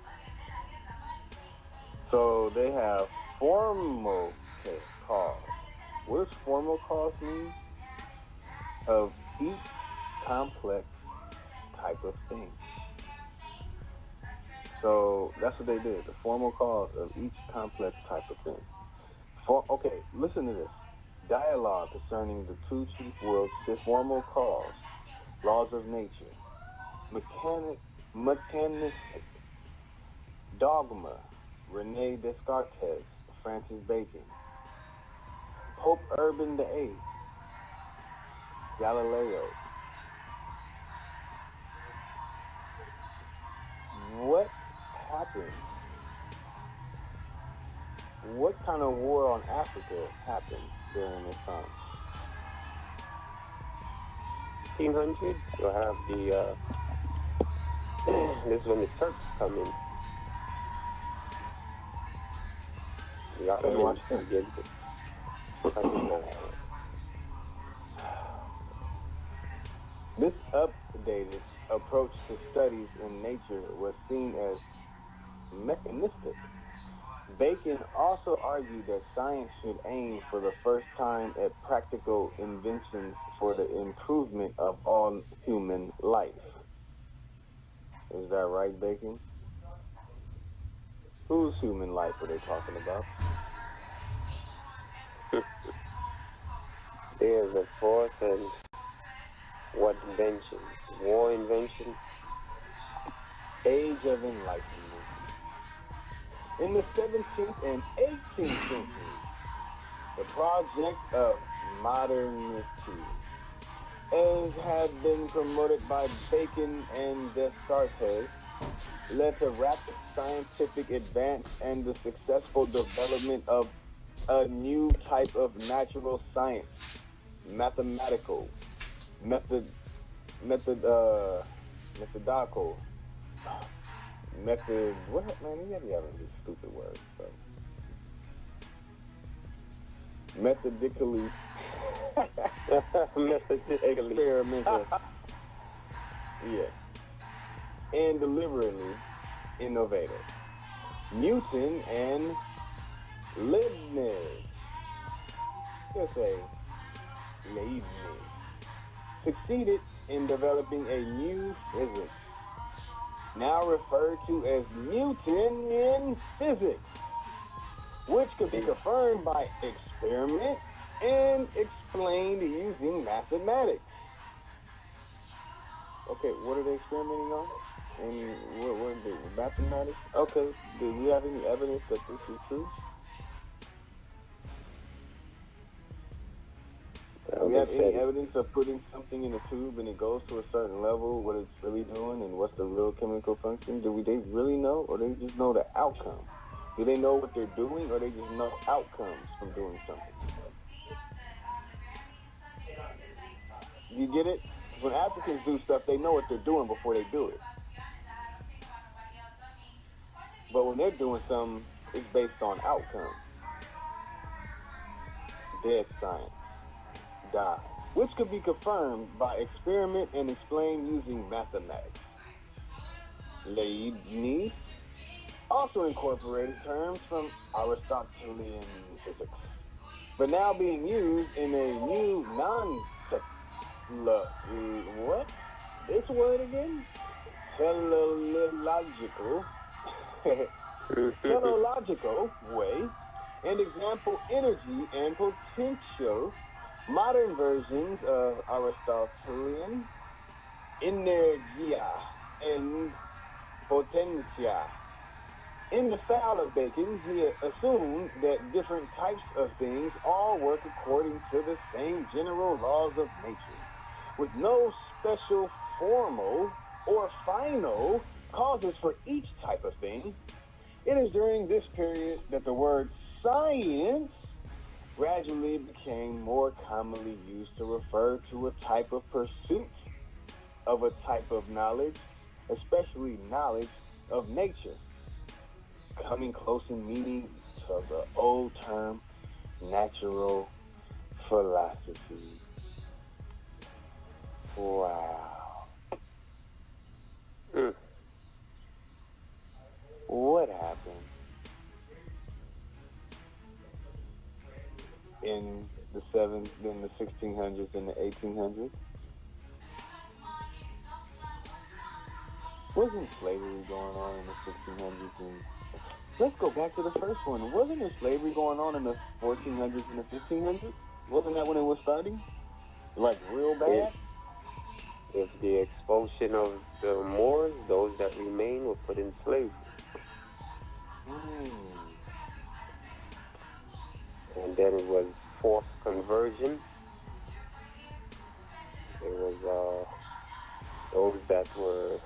So they have formal cause. What does formal cause mean? Of each complex type of thing. So that's what they did, the formal cause of each complex type of thing. Okay, listen to this. Dialogue concerning the two chief worlds, formal cause, laws of nature, mechanistic, dogma, Rene Descartes, Francis Bacon, Pope Urban VIII, Galileo. What happened? What kind of war on Africa happened during this time? 1800s, you'll have the, this is when the Turks come in. The Ottomans begin to recognize. This updated approach to studies in nature was seen as mechanistic. Bacon also argued that science should aim for the first time at practical inventions for the improvement of all human life. Is that right, Bacon? Whose human life are they talking about? There's of course, and what invention? War invention? Age of Enlightenment. In the 17th and 18th centuries, the project of modernity, as had been promoted by Bacon and Descartes, led to rapid scientific advance and the successful development of a new type of natural science, mathematical, method, method, methodological, method. What man? You have these stupid words. So methodically, Methodically. experimental, yeah, and deliberately innovative. Newton and Leibniz, just say Leibniz, succeeded in developing a new physics, now referred to as Newtonian physics, which could be confirmed by experiment and explained using mathematics. Okay, what are they experimenting on? And what is it? Mathematics? Okay, do we have any evidence that this is true? Do we have any evidence of putting something in a tube and it goes to a certain level, what it's really doing, and what's the real chemical function? Do they really know, or they just know the outcome? Do they know what they're doing, or they just know outcomes from doing something? You get it? Because when Africans do stuff, they know what they're doing before they do it. But when they're doing something, it's based on outcomes. Dead science. Die. Which could be confirmed by experiment and explained using mathematics. Leibniz also incorporated terms from Aristotelian physics, but now being used in a new what? This word again? Teleological teleological way, and example energy and potential. Modern versions of Aristotelian energia and potentia. In the style of Bacon, he assumed that different types of things all work according to the same general laws of nature, with no special formal or final causes for each type of thing. It is during this period that the word science gradually became more commonly used to refer to a type of pursuit of a type of knowledge, especially knowledge of nature, coming close in meaning to the old term natural philosophy. Wow. What happened in the 1600s and the 1800s? Wasn't slavery going on in the 1600s? And let's go back to the first one. Wasn't there slavery going on in the 1400s and the 1500s? Wasn't that when it was starting? Like real bad? With the expulsion of the Moors, those that remain were put in slavery. And then it was forced conversion. There was those that were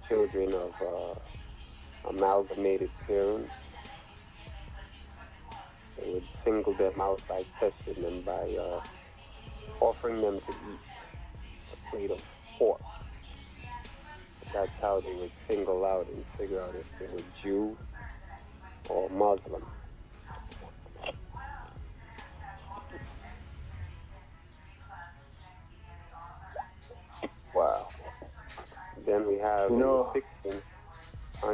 children of amalgamated parents. They would single them out by testing them, by offering them to eat a plate of pork. That's how they would single out and figure out if they were Jew or Muslim. Wow. Then we have in the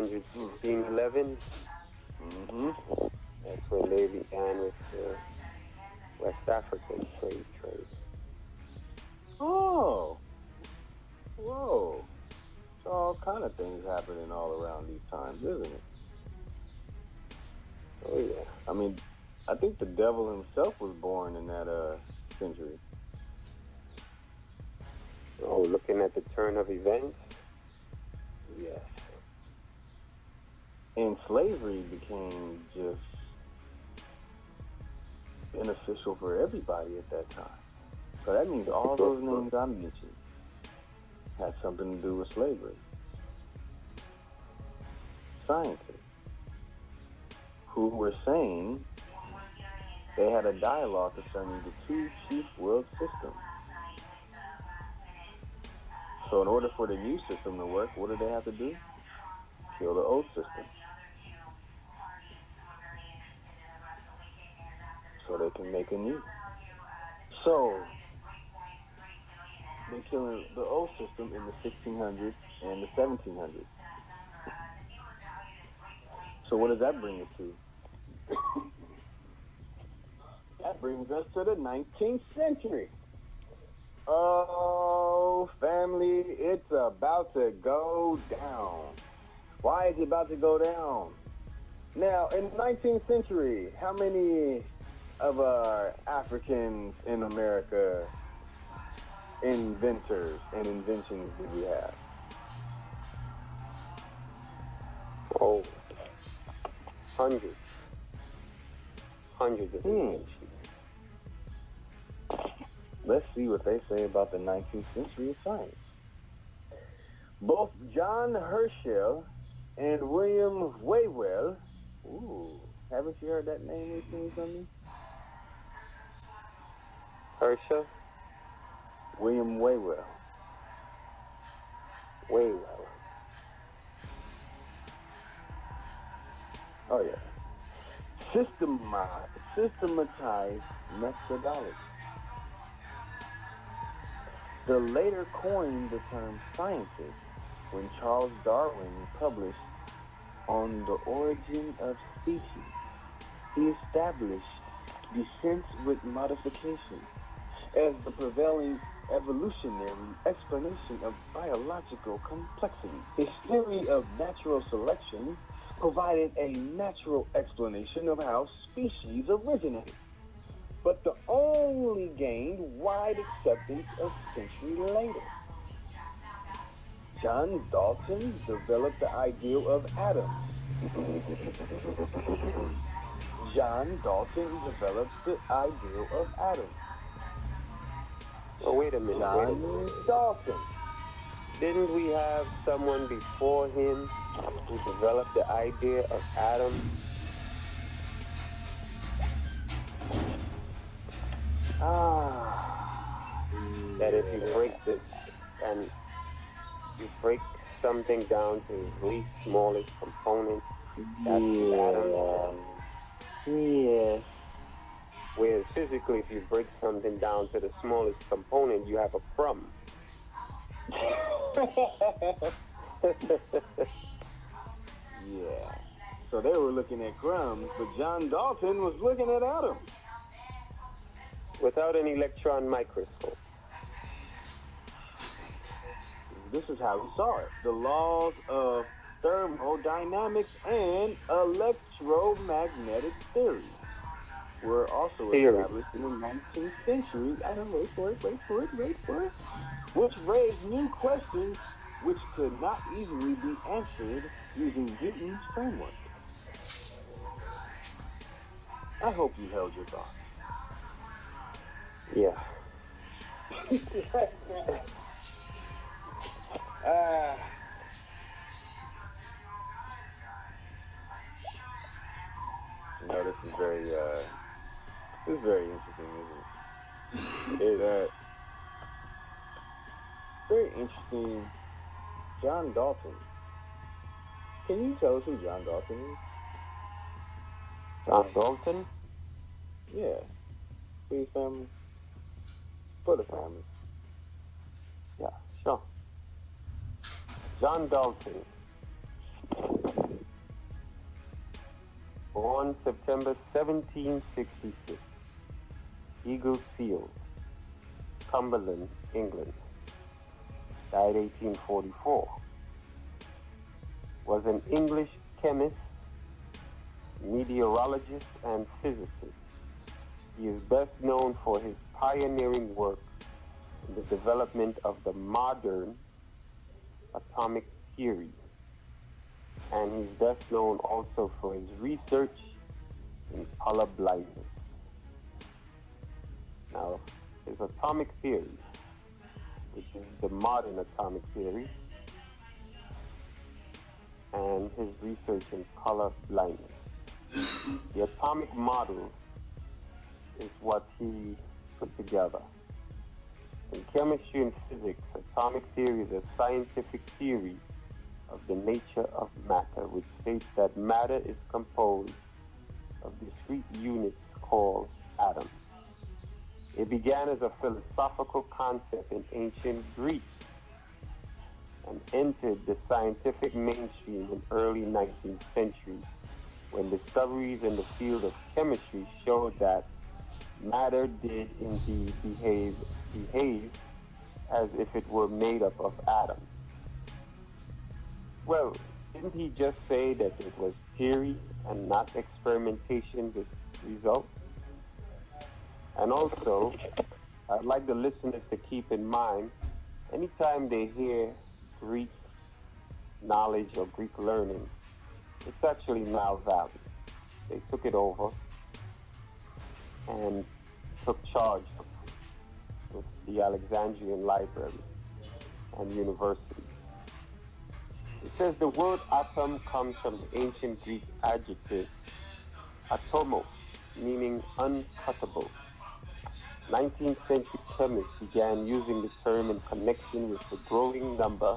1611. Mm-hmm. That's when they began with the West African slave trade. Oh. Whoa. So all kind of things happening all around these times, isn't it? Oh, yeah. I mean, I think the devil himself was born in that century. Oh, looking at the turn of events? Yes. And slavery became just beneficial for everybody at that time. So that means all those names I mentioned had something to do with slavery. Scientists who were saying they had a dialogue concerning the two chief world systems. So in order for the new system to work, what do they have to do? Kill the old system. So they can make a new. So they're killing the old system in the 1600s and the 1700s. So what does that bring us to? That brings us to the 19th century. Oh, family, it's about to go down. Why is it about to go down? Now, in the 19th century, how many of our Africans in America inventors and inventions did we have? Oh, hundreds. Hundreds of inventions. Let's see what they say about the 19th century of science. Both John Herschel and William Whewell. Ooh, haven't you heard that name recently from me? Herschel? William Whewell. Whewell. Oh, yeah. Systematized methodology. The later coined the term scientist when Charles Darwin published On the Origin of Species. He established descent with modification as the prevailing evolutionary explanation of biological complexity. His theory of natural selection provided a natural explanation of how species originated, but the only gained wide acceptance a century later. John Dalton developed the ideal of atoms. John Dalton developed the ideal of atoms. Oh, wait a minute. John Dalton. Didn't we have someone before him who developed the idea of atoms? That if you break this and you break something down to its least smallest component, that's the atom. Yes. Whereas physically, if you break something down to the smallest component, you have a crumb. Yeah. So they were looking at crumbs, but John Dalton was looking at atoms. Without an electron microscope. This is how he saw it. The laws of thermodynamics and electromagnetic theory were also established in the 19th century. I don't know, wait for it. Which raised new questions which could not easily be answered using Newton's framework. I hope you held your thoughts. Yeah. No, this is very interesting, isn't it? Very interesting. John Dalton. Can you tell us who John Dalton is? John Dalton? Yeah. Please, family. For the family. Yeah, sure. John Dalton Born September 1766, Eagle Field, Cumberland, England. Died 1844. Was an English chemist, meteorologist, and physicist. He is best known for his pioneering work in the development of the modern atomic theory. And he's best known also for his research in color blindness. Now, his atomic theory, which is the modern atomic theory, and his research in color blindness. The atomic model is what he put together. In chemistry and physics, atomic theory is a scientific theory of the nature of matter, which states that matter is composed of discrete units called atoms. It began as a philosophical concept in ancient Greece and entered the scientific mainstream in early 19th century when discoveries in the field of chemistry showed that matter did indeed behave as if it were made up of atoms. Well, didn't he just say that it was theory and not experimentation with results? And also, I'd like the listeners to keep in mind, anytime they hear Greek knowledge or Greek learning, it's actually now valid. They took it over and took charge of the Alexandrian Library and University. It says the word atom comes from the ancient Greek adjective atomos, meaning uncuttable. 19th century chemists began using the term in connection with the growing number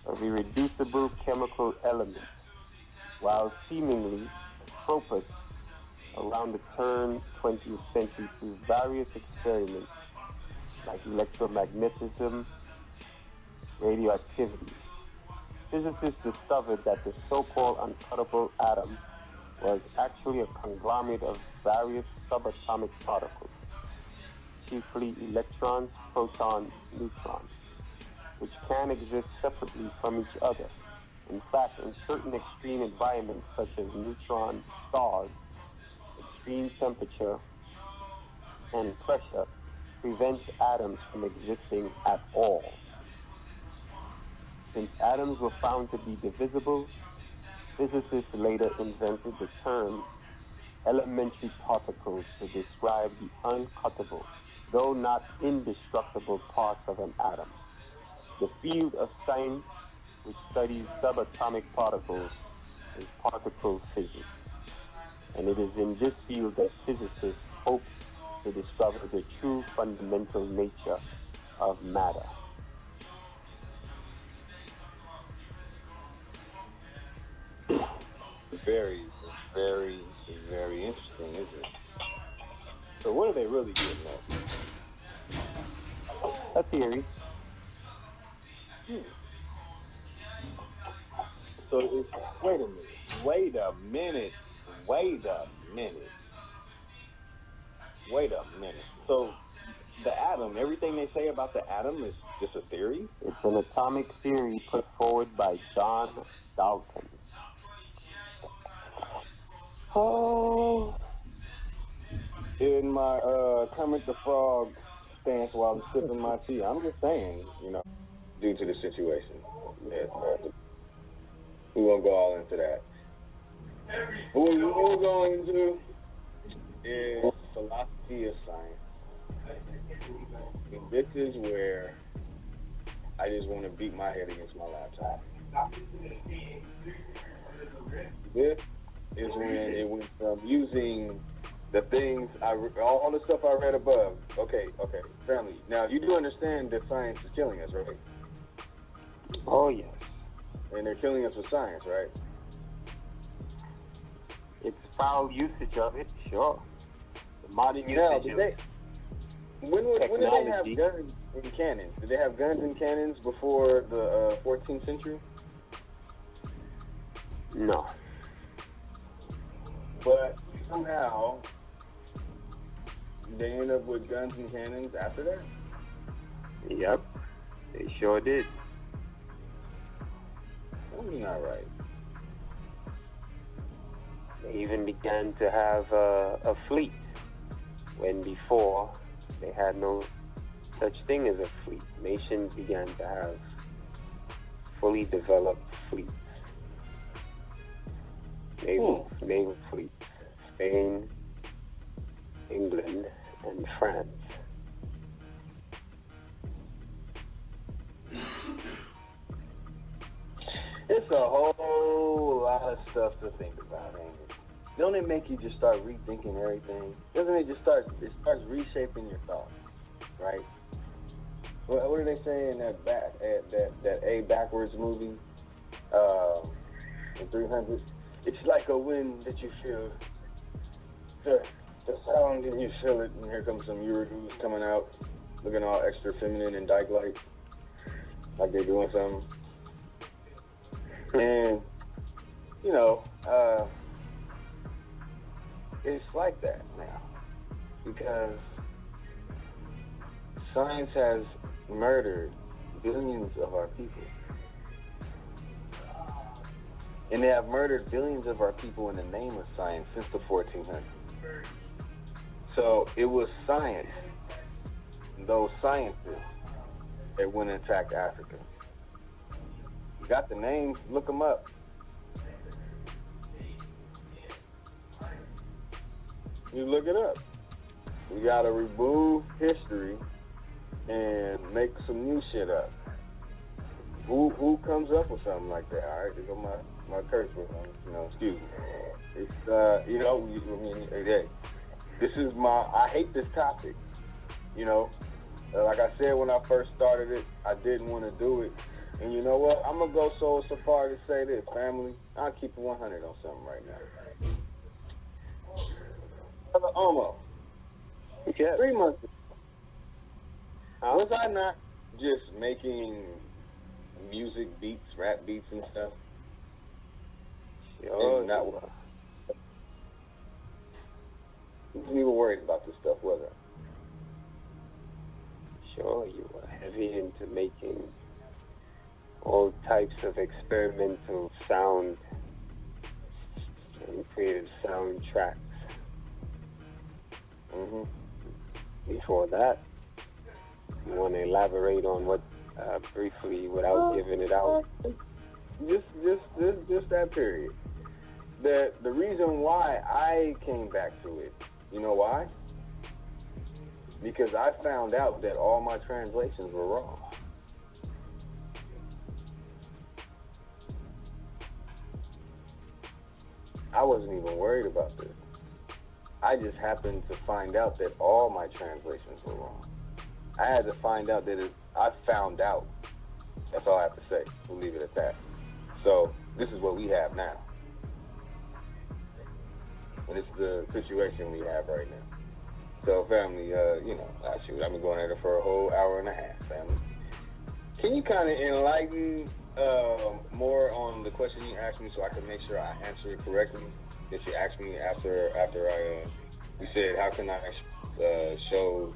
of irreducible chemical elements, while seemingly appropriate around the turn 20th century through various experiments like electromagnetism, radioactivity. Physicists discovered that the so-called uncuttable atom was actually a conglomerate of various subatomic particles, chiefly electrons, protons, neutrons, which can exist separately from each other. In fact, in certain extreme environments such as neutron stars, extreme temperature and pressure prevents atoms from existing at all. Since atoms were found to be divisible, physicists later invented the term elementary particles to describe the uncuttable, though not indestructible parts of an atom. The field of science which studies subatomic particles is particle physics. And it is in this field that physicists hope to discover the true fundamental nature of matter. Very, very, very interesting, isn't it? So what are they really getting at? A theory. So it's, wait a minute. So the atom, everything they say about the atom is just a theory? It's an atomic theory put forward by John Dalton. Oh, in my Kermit the Frog stance while I'm sipping my tea, I'm just saying, due to the situation. We won't go all into that. What we're going into is philosophy of science. And this is where I just want to beat my head against my laptop. This is when it went from using the things, all the stuff I read above. Okay, family. Now, you do understand that science is killing us, right? Oh, yes. And they're killing us with science, right? It's foul usage of it, sure. The modern usage when did they have guns and cannons? Did they have guns and cannons before the 14th century? No. But somehow they end up with guns and cannons after that. Yep, they sure did. Something's not right. They even began to have a fleet when before they had no such thing as a fleet. Nations began to have fully developed fleets. Naval fleets. Spain, England, and France. It's a whole lot of stuff to think about, ain't it? Don't it make you just start rethinking everything? Doesn't it just starts reshaping your thoughts, right? What are they saying in that A backwards movie, in 300? It's like a wind that you feel, the sound, and you feel it, and here comes some Urudus coming out, looking all extra feminine and dyke-like, like they're doing something. And, you know, it's like that now, because science has murdered billions of our people. And they have murdered billions of our people in the name of science since the 1400s. So it was science, those scientists, that went and attacked Africa. You got the names, look them up. You look it up. We got to remove history and make some new shit up. Who comes up with something like that? All right, there go my curse word. Excuse me. It's hey, this is I hate this topic. Like I said when I first started it, I didn't want to do it. And you know what? I'm gonna go so far to say this, family. I'll keep it 100 on something right now. Brother Omo. Yeah. 3 months ago, was I not just making music beats, rap beats and stuff? Oh, not wasn't even worried about this stuff, was I? Sure, you were heavy into making all types of experimental sound and creative soundtracks. Mm-hmm. Before that, you want to elaborate on what briefly without giving it out? Just that period. The reason why I came back to it, you know why? Because I found out that all my translations were wrong. I wasn't even worried about this. I just happened to find out that all my translations were wrong. I had to find out that I found out. That's all I have to say. We'll leave it at that. So this is what we have now. And this is the situation we have right now. So family, I've been going at it for a whole hour and a half, family. Can you kind of enlighten more on the question you asked me so I can make sure I answer it correctly? That you asked me after you said, how can I show...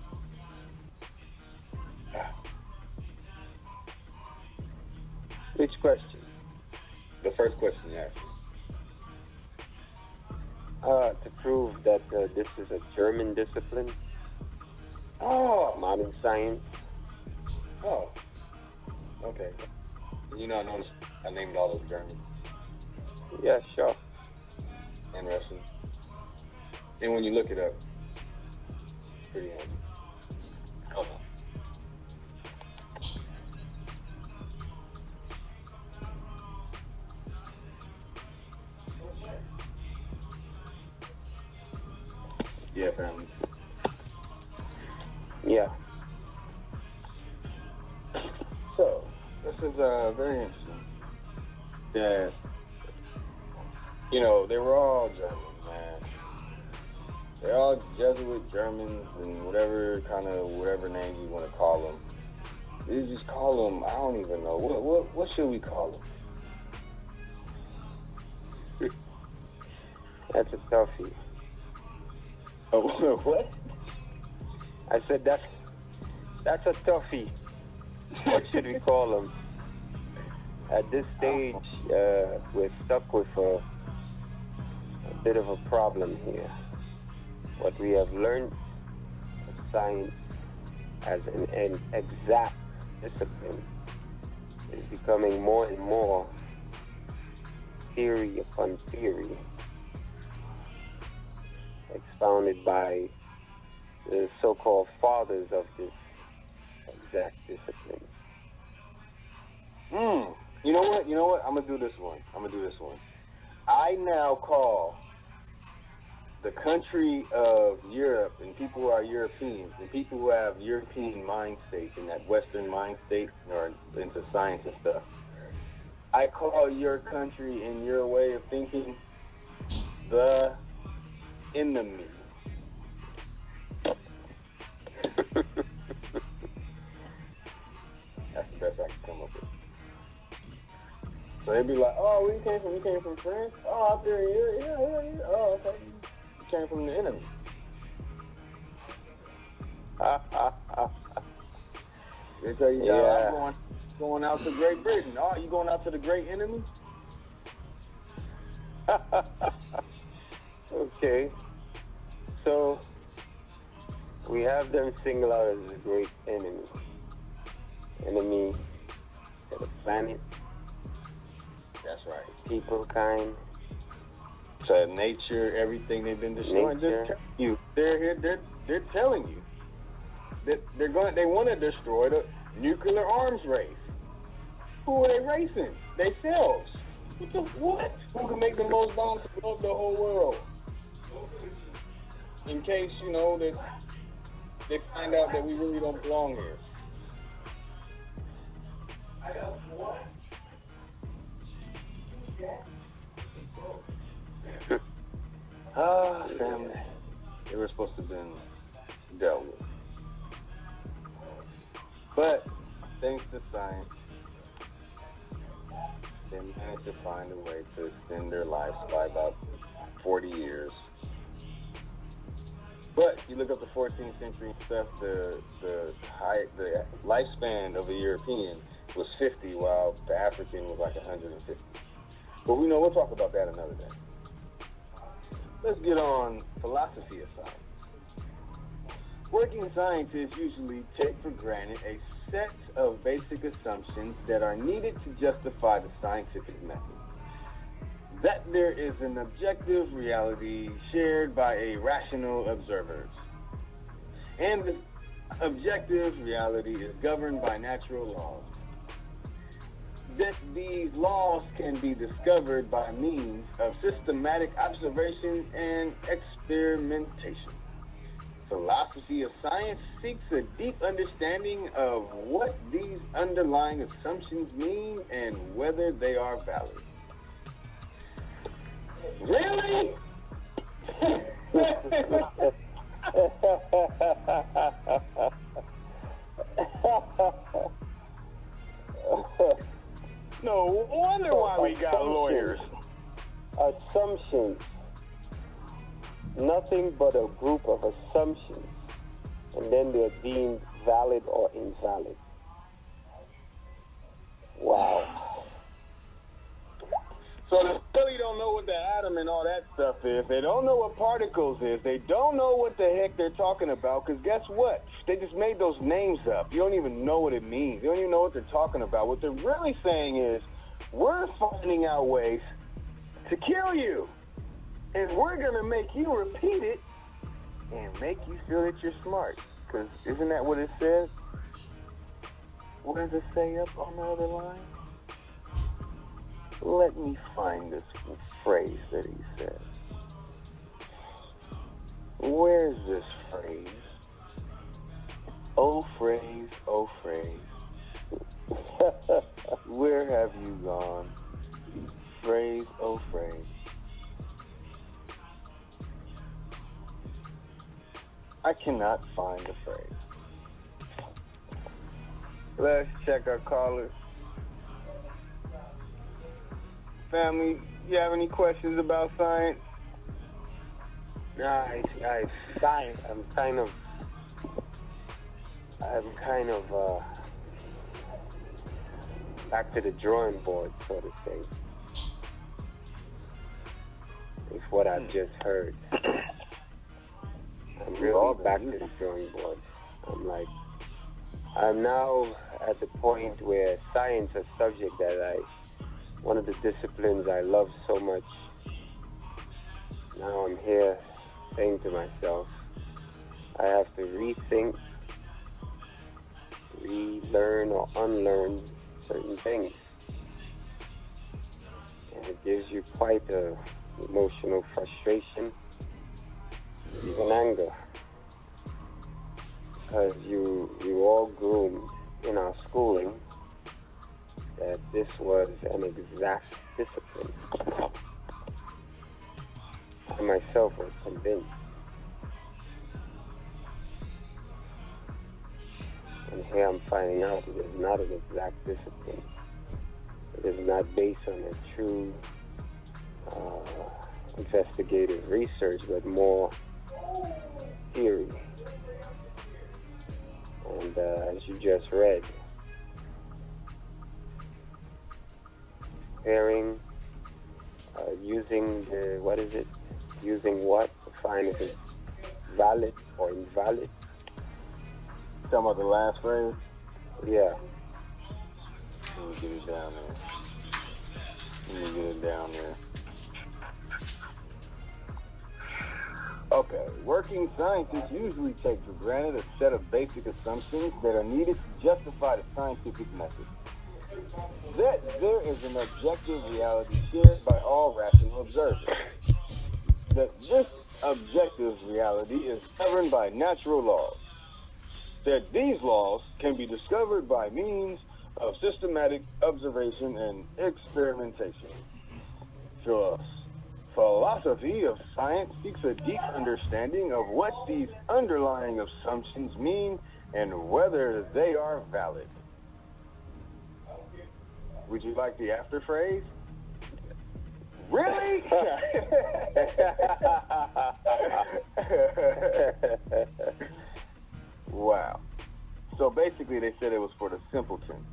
Which question? The first question you asked me. To prove that this is a German discipline. Oh! Modern science. Oh. Okay. You know, I noticed I named all those Germans. Yeah, sure. And Russian. And when you look it up, pretty handy. Hold on. Yeah, family. Yeah. So, this is very interesting. That, they were all Germans, man. They're all Jesuit Germans and whatever name you want to call them. You just call them, I don't even know. What should we call them? That's a toughie. Oh, what? I said that's a toughie. What should we call them? At this stage, we're stuck with a bit of a problem here. What we have learned of science as an exact discipline is becoming more and more theory upon theory, expounded by the so-called fathers of this exact discipline. You know what? You know what? I'm gonna do this one. I now call the country of Europe and people who are Europeans and people who have European mind states and that Western mind state or into science and stuff. I call your country and your way of thinking the enemy. That's the best I can come up with. So they'd be like, "Oh, where you came from? You came from France? Oh, out there in Europe? Yeah. Oh, okay. You came from the enemy." They tell you, I'm going out to Great Britain. Oh, you going out to the great enemy? Okay. So we have them single out as a great enemy. Enemy to the planet. That's right. People kind. To nature, everything they've been destroying. They're telling you. They're here. They're telling you that they want to destroy the nuclear arms race. Who are they racing? Themselves. What? Who can make the most bombs to blow up the whole world? In case, that they find out that we really don't belong here. Family. They were supposed to have been dealt with. But, thanks to science, they managed to find a way to extend their lives by about 40 years. But you look up the 14th century stuff, the lifespan of a European was 50, while the African was like 150. But we'll talk about that another day. Let's get on philosophy of science. Working scientists usually take for granted a set of basic assumptions that are needed to justify the scientific method. That there is an objective reality shared by a rational observers. And this objective reality is governed by natural laws. That these laws can be discovered by means of systematic observation and experimentation. Philosophy of science seeks a deep understanding of what these underlying assumptions mean and whether they are valid. Really? No wonder why we got lawyers. Assumptions. Nothing but a group of assumptions. And then they're deemed valid or invalid. Wow. So they really don't know what the atom and all that stuff is. They don't know what particles is. They don't know what the heck they're talking about, because guess what? They just made those names up. You don't even know what it means. You don't even know what they're talking about. What they're really saying is, we're finding out ways to kill you. And we're going to make you repeat it and make you feel that you're smart. Because isn't that what it says? What does it say up on the other line? Let me find this phrase that he says. Where's this phrase? Oh, phrase, oh, phrase. Where have you gone? Phrase, oh, phrase. I cannot find the phrase. Let's check our callers. Family, you have any questions about science? No, I'm kind of back to the drawing board, sort of thing. It's what I've just heard. I'm really back to the drawing board. I'm now at the point where science, a subject that one of the disciplines I love so much. Now I'm here saying to myself, I have to rethink, relearn or unlearn certain things. And it gives you quite a emotional frustration, even anger. Because you all groomed in our schooling that this was an exact discipline. I myself was convinced. And here I'm finding out it is not an exact discipline. It is not based on a true investigative research, but more theory. And as you just read, pairing, using using what to find if it's valid or invalid. Some of the last phrase? Yeah. Let me get it down there. Okay. Working scientists usually take for granted a set of basic assumptions that are needed to justify the scientific method. That there is an objective reality shared by all rational observers. That this objective reality is governed by natural laws. That these laws can be discovered by means of systematic observation and experimentation. The philosophy of science seeks a deep understanding of what these underlying assumptions mean and whether they are valid. Would you like the after phrase? Really? Wow. So basically they said it was for the simpleton.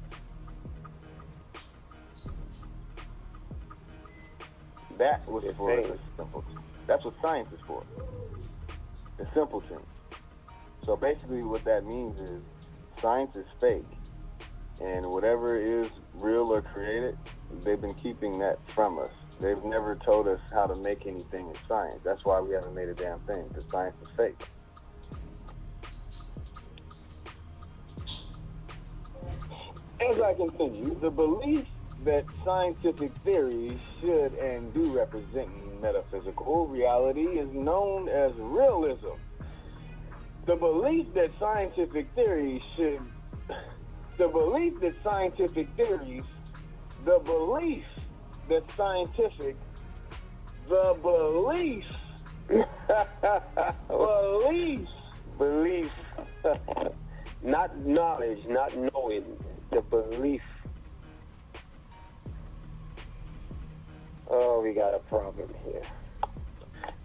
That was for the simpleton. That's what science is for. The simpleton. So basically what that means is science is fake. And whatever is real or created, they've been keeping that from us. They've never told us how to make anything in science. That's why we haven't made a damn thing, because science is fake. As I continue, the belief that scientific theories should and do represent metaphysical reality is known as realism. The belief that scientific theories the belief that scientific not knowledge, not knowing, the belief. Oh, we got a problem here.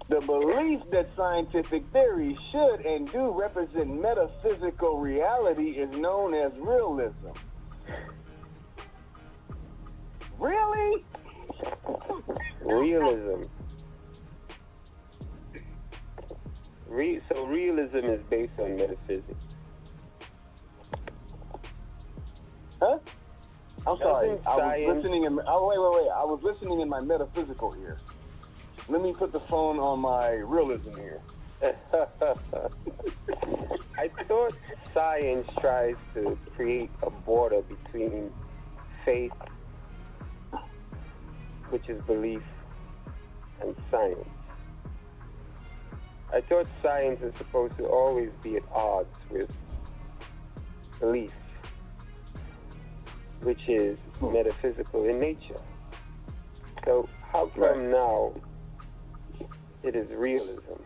The belief that scientific theories should and do represent metaphysical reality is known as realism. Really? Realism. So realism is based on metaphysics. Huh? I'm sorry. I was listening in. Oh, wait. I was listening in my metaphysical ear. Let me put the phone on my realism ear. I thought science tries to create a border between faith, which is belief, and science. I thought science is supposed to always be at odds with belief, which is metaphysical in nature. So how come now it is realism?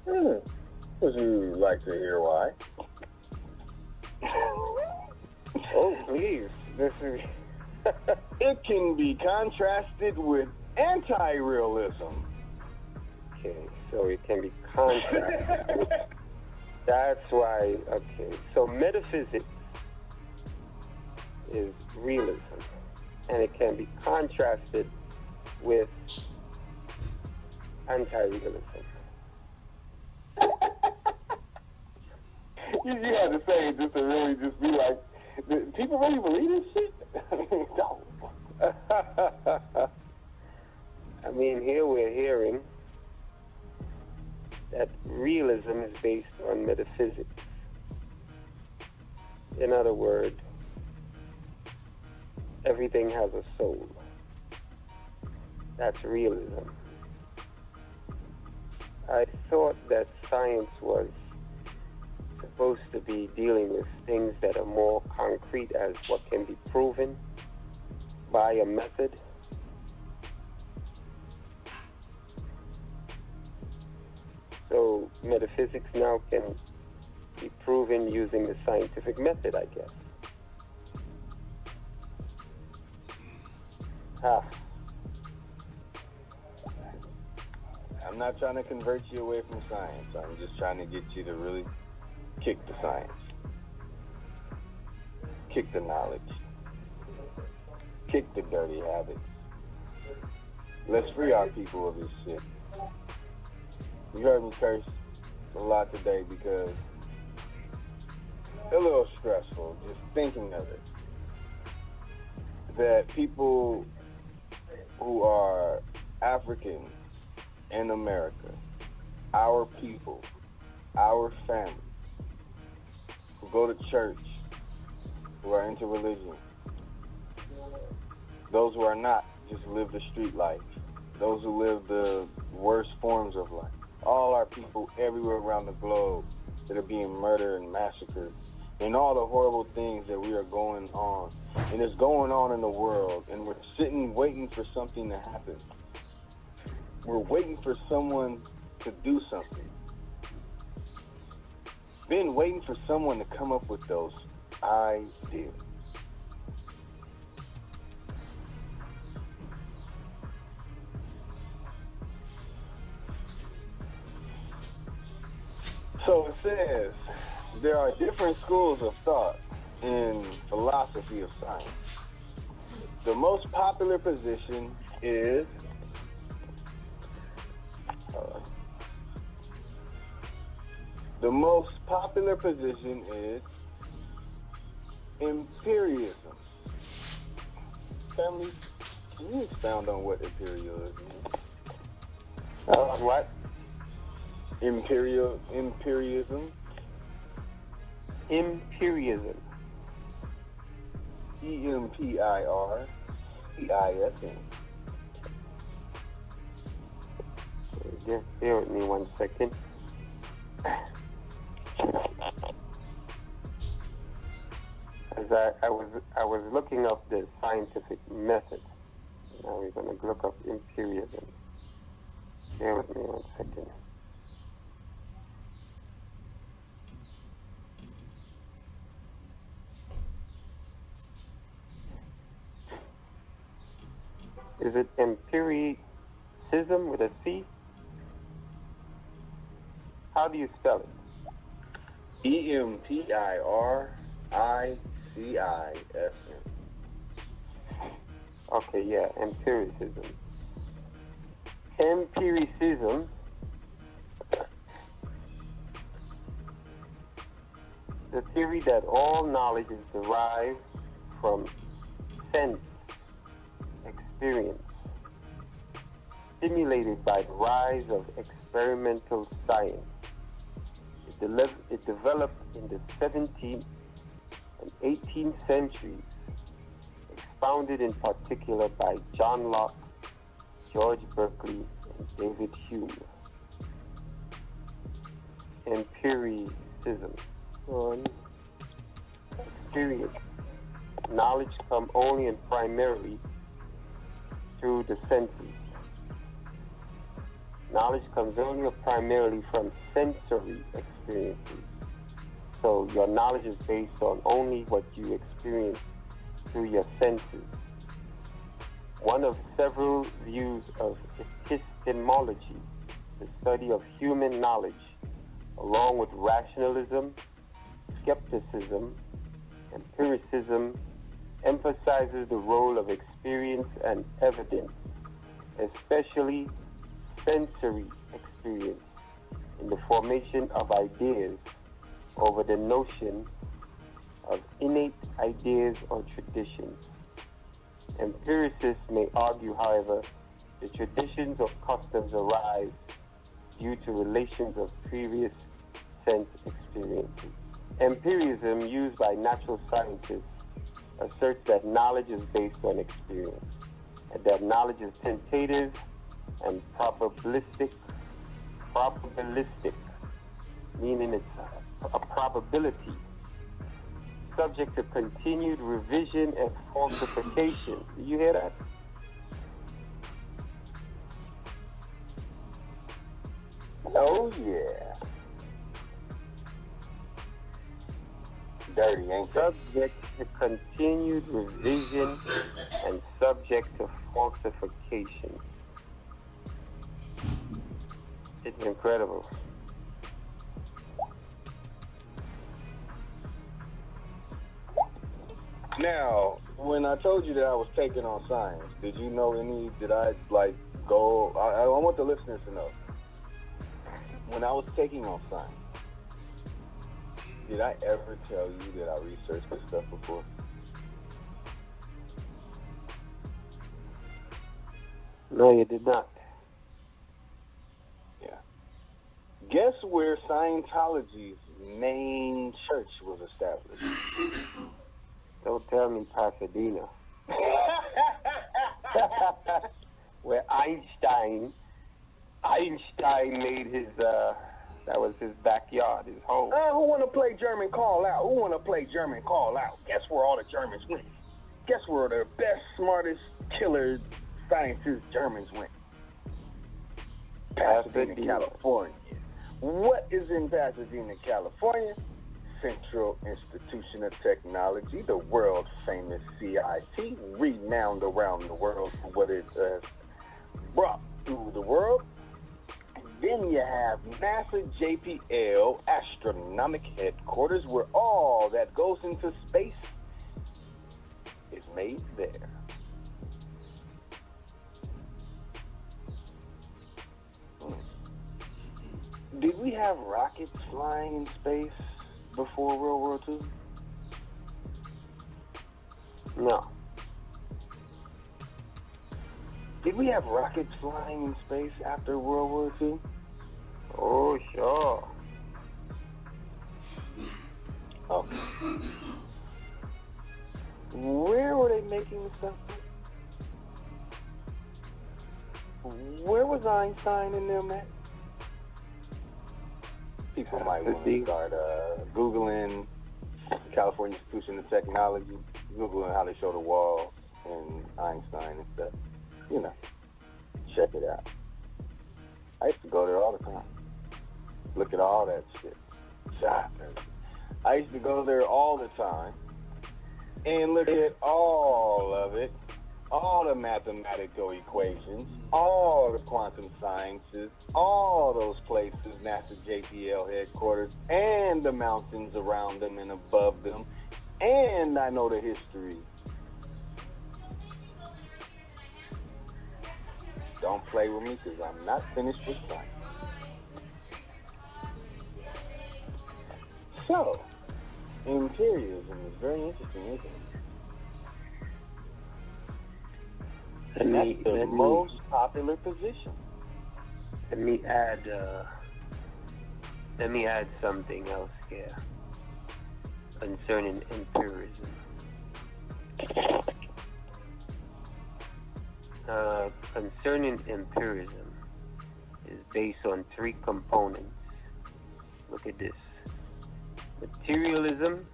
Would you like to hear why? Oh, please. This is... It can be contrasted with anti-realism. Okay, so it can be contrasted. That's why, okay. So metaphysics is realism, and it can be contrasted with anti-realism. You had to say it just to really just be like, people really believe this shit? No. I mean, here we're hearing that realism is based on metaphysics. In other words, everything has a soul. That's realism. I thought that science was supposed to be dealing with things that are more concrete as what can be proven by a method. So metaphysics now can be proven using the scientific method, I guess. I'm not trying to convert you away from science. I'm just trying to get you to really kick the science. Kick the knowledge. Kick the dirty habits. Let's free our people of this shit. You heard me curse a lot today because it's a little stressful just thinking of it. That people who are African in America, our people, our families, who go to church, who are into religion, those who are not, just live the street life, those who live the worst forms of life, all our people everywhere around the globe that are being murdered and massacred, and all the horrible things that we are going on, and it's going on in the world, and we're sitting waiting for something to happen. We're waiting for someone to do something. Been waiting for someone to come up with those ideas. So it says there are different schools of thought in philosophy of science. The most popular position is imperialism. Family, can you expound on what imperialism is? What? Imperialism. Imperialism. EMPIRCISM. Just bear with me 1 second. As I was looking up the scientific method. Now we're going to look up imperialism. Bear with me 1 second. Is it empiricism with a C? How do you spell it? EMPIRICISM. Okay, yeah, empiricism. Empiricism the theory that all knowledge is derived from sense experience, stimulated by the rise of experimental science. It developed in the 17th and 18th centuries, expounded in particular by John Locke, George Berkeley, and David Hume. Empiricism. Experience. Knowledge comes only and primarily through the senses. Knowledge comes only or primarily from sensory experiences. So your knowledge is based on only what you experience through your senses. One of several views of epistemology, the study of human knowledge, along with rationalism, skepticism. Empiricism emphasizes the role of experience and evidence, especially sensory experience, in the formation of ideas over the notion of innate ideas or traditions. Empiricists may argue, however, the traditions or customs arise due to relations of previous sense experiences. Empirism, used by natural scientists, asserts that knowledge is based on experience, and that knowledge is tentative and probabilistic, meaning it's a probability, subject to continued revision and falsification. Do you hear that? Oh, yeah. Dirty, ain't it? Subject to continued revision and subject to falsification. It's incredible. Now, when I told you that I was taking on science, did you know any, did I, like, go, I want the listeners to know. When I was taking on science, did I ever tell you that I researched this stuff before? No, you did not. Yeah. Guess where Scientology's main church was established? Don't tell me Pasadena. Where Einstein made his, that was his backyard, his home. Who want to play German call out? Who want to play German call out? Guess where all the Germans went? Guess where the best, smartest, killer scientists Germans went? Pasadena, California. What is in Pasadena, California? Central Institution of Technology, the world famous CIT, renowned around the world for what it brought to the world. And then you have NASA JPL Astronomic Headquarters, where all that goes into space is made there. Did we have rockets flying in space before World War II? No. Did we have rockets flying in space after World War II? Oh, sure. Okay. Where were they making the stuff? Where was Einstein and them at? People might want to start Googling California Institution of Technology, Googling how they show the wall and Einstein and stuff. You know, check it out. I used to go there all the time. Look at all that shit. I used to go there all the time and look at all of it, all the mathematical equations, all the quantum sciences, all those places, NASA JPL headquarters, and the mountains around them and above them, and I know the history. Don't play with me because I'm not finished with science. So, imperialism is very interesting, isn't it? And that's the most popular position. Let me add something else here concerning imperialism. Concerning imperialism is based on three components. Look at this: materialism,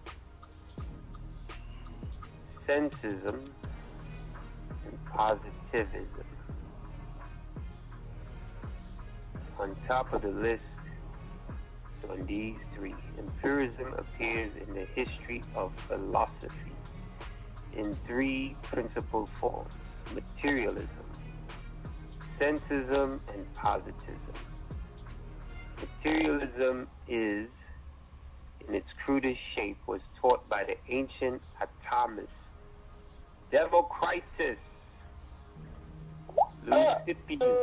sensism, and positivism. On top of the list, on these three, empiricism appears in the history of philosophy in three principal forms: materialism, sensism, and positivism. Materialism is, in its crudest shape, was taught by the ancient atomists Democritus, Lucifer.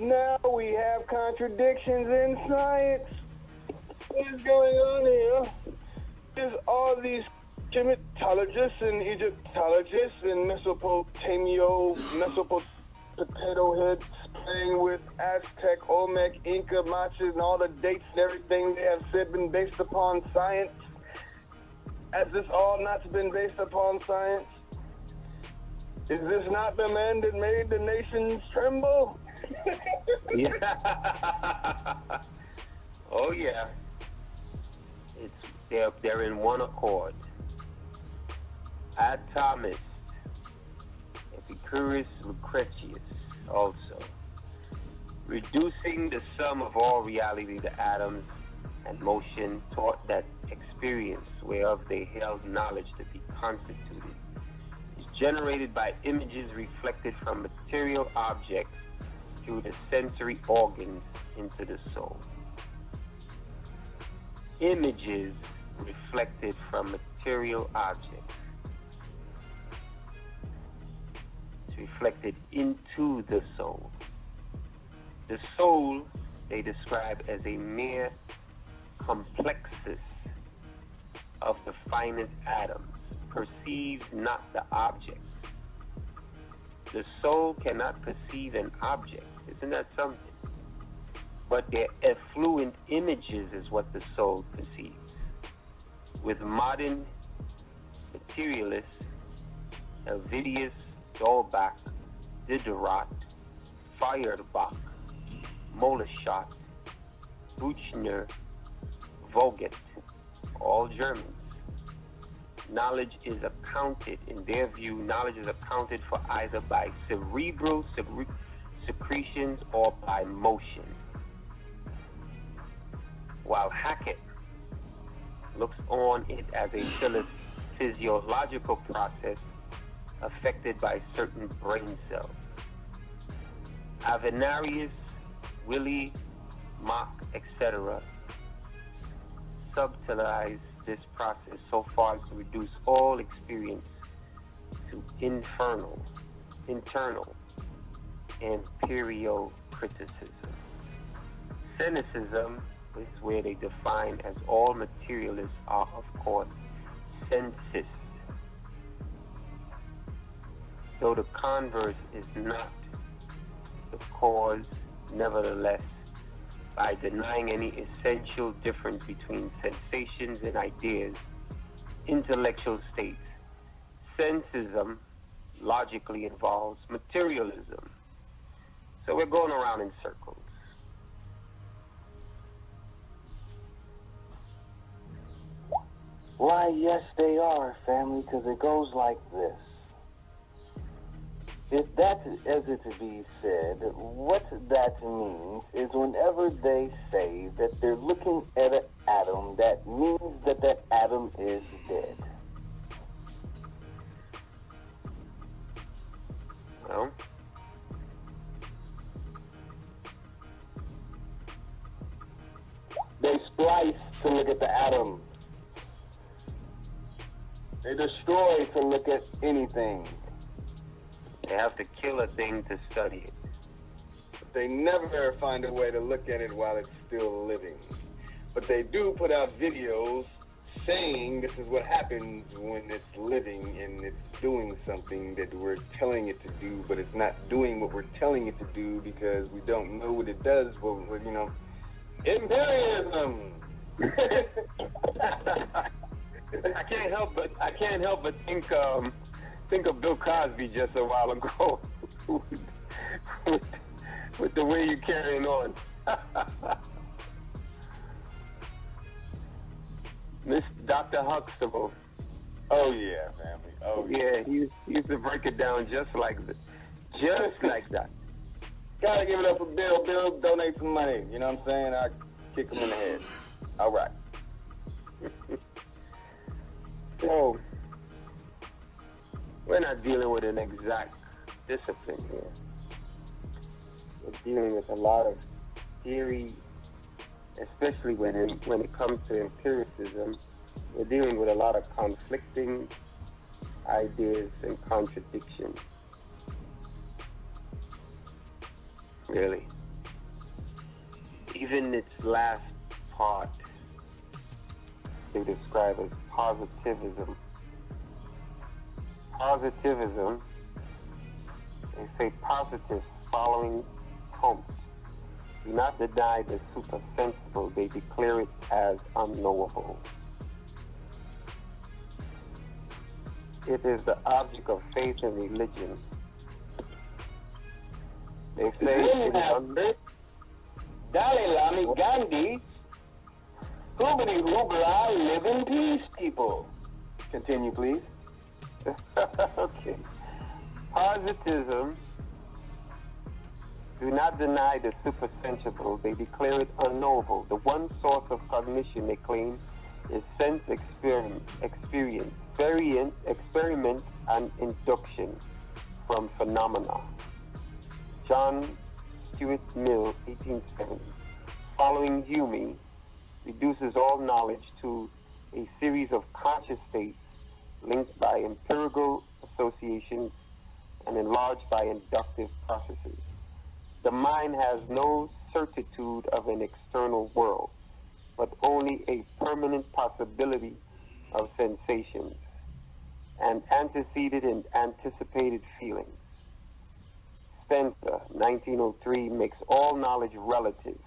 Now we have contradictions in science. What is going on here? There's all these Kemetologists and Egyptologists and potato heads playing with Aztec, Olmec, Inca, Macha, and all the dates and everything they have said been based upon science. Has this all not been based upon science? Is this not the man that made the nations tremble? Yeah. Oh yeah. They're in one accord. Atomist, Epicurus, Lucretius also. Reducing the sum of all reality to atoms and motion, taught that experience whereof they held knowledge to be constituted is generated by images reflected from material objects through the sensory organs into the soul. Images reflected from material objects. It's reflected into the soul. The soul they describe as a mere complexus of the finest atoms, perceives not the object. The soul cannot perceive an object. Isn't that something? But their effluent images is what the soul perceives. With modern materialists, Helvidius, Dolbach, Diderot, Feuerbach, Moleschott, Buchner, Vogt, all Germans. Knowledge is accounted, in their view, knowledge is accounted for either by cerebral secretions or by motion. While Hackett looks on it as a physiological process affected by certain brain cells. Avenarius, Willie, Mach, etc. subtilize this process so far as to reduce all experience to internal and criticism. Cynicism is where they define as all materialists are, of course, sensists. Though the converse is not the cause, nevertheless, by denying any essential difference between sensations and ideas, intellectual states, sensism logically involves materialism. So we're going around in circles. Why, yes, they are, family, because it goes like this. If that's as it to be said, what that means is whenever they say that they're looking at an atom, that means that that atom is dead. Well, they splice to look at the atom. They destroy to look at anything. they have to kill a thing to study it. But they never find a way to look at it while it's still living. But they do put out videos saying this is what happens when it's living and it's doing something that we're telling it to do, but it's not doing what we're telling it to do because we don't know what it does. Well, you know, imperialism. I can't help but think of Bill Cosby just a while ago with the way you're carrying on. Miss Dr. Huxtable. Oh yeah, family. Oh yeah. He used to break it down just like that. Just like that. Gotta give it up for Bill. Bill, donate some money. You know what I'm saying? I kick him in the head. All right. So, we're not dealing with an exact discipline here. We're dealing with a lot of theory, especially when it comes to empiricism, we're dealing with a lot of conflicting ideas and contradictions. Really. Even its last part they describe as positivism. Positivism, they say positives following Comte do not deny the supersensible, they declare it as unknowable. It is the object of faith and religion. They say Dalai Lama Gandhi, hoobity hoobla, live in peace, people. Continue, please. Okay. Positivism do not deny the supersensible, they declare it unknowable. The one source of cognition, they claim, is sense experience, experiment and induction from phenomena. John Stuart Mill, 1870, following Hume, reduces all knowledge to a series of conscious states linked by empirical associations and enlarged by inductive processes. The mind has no certitude of an external world, but only a permanent possibility of sensations and antecedent and anticipated feelings. Spencer, 1903, makes all knowledge relative.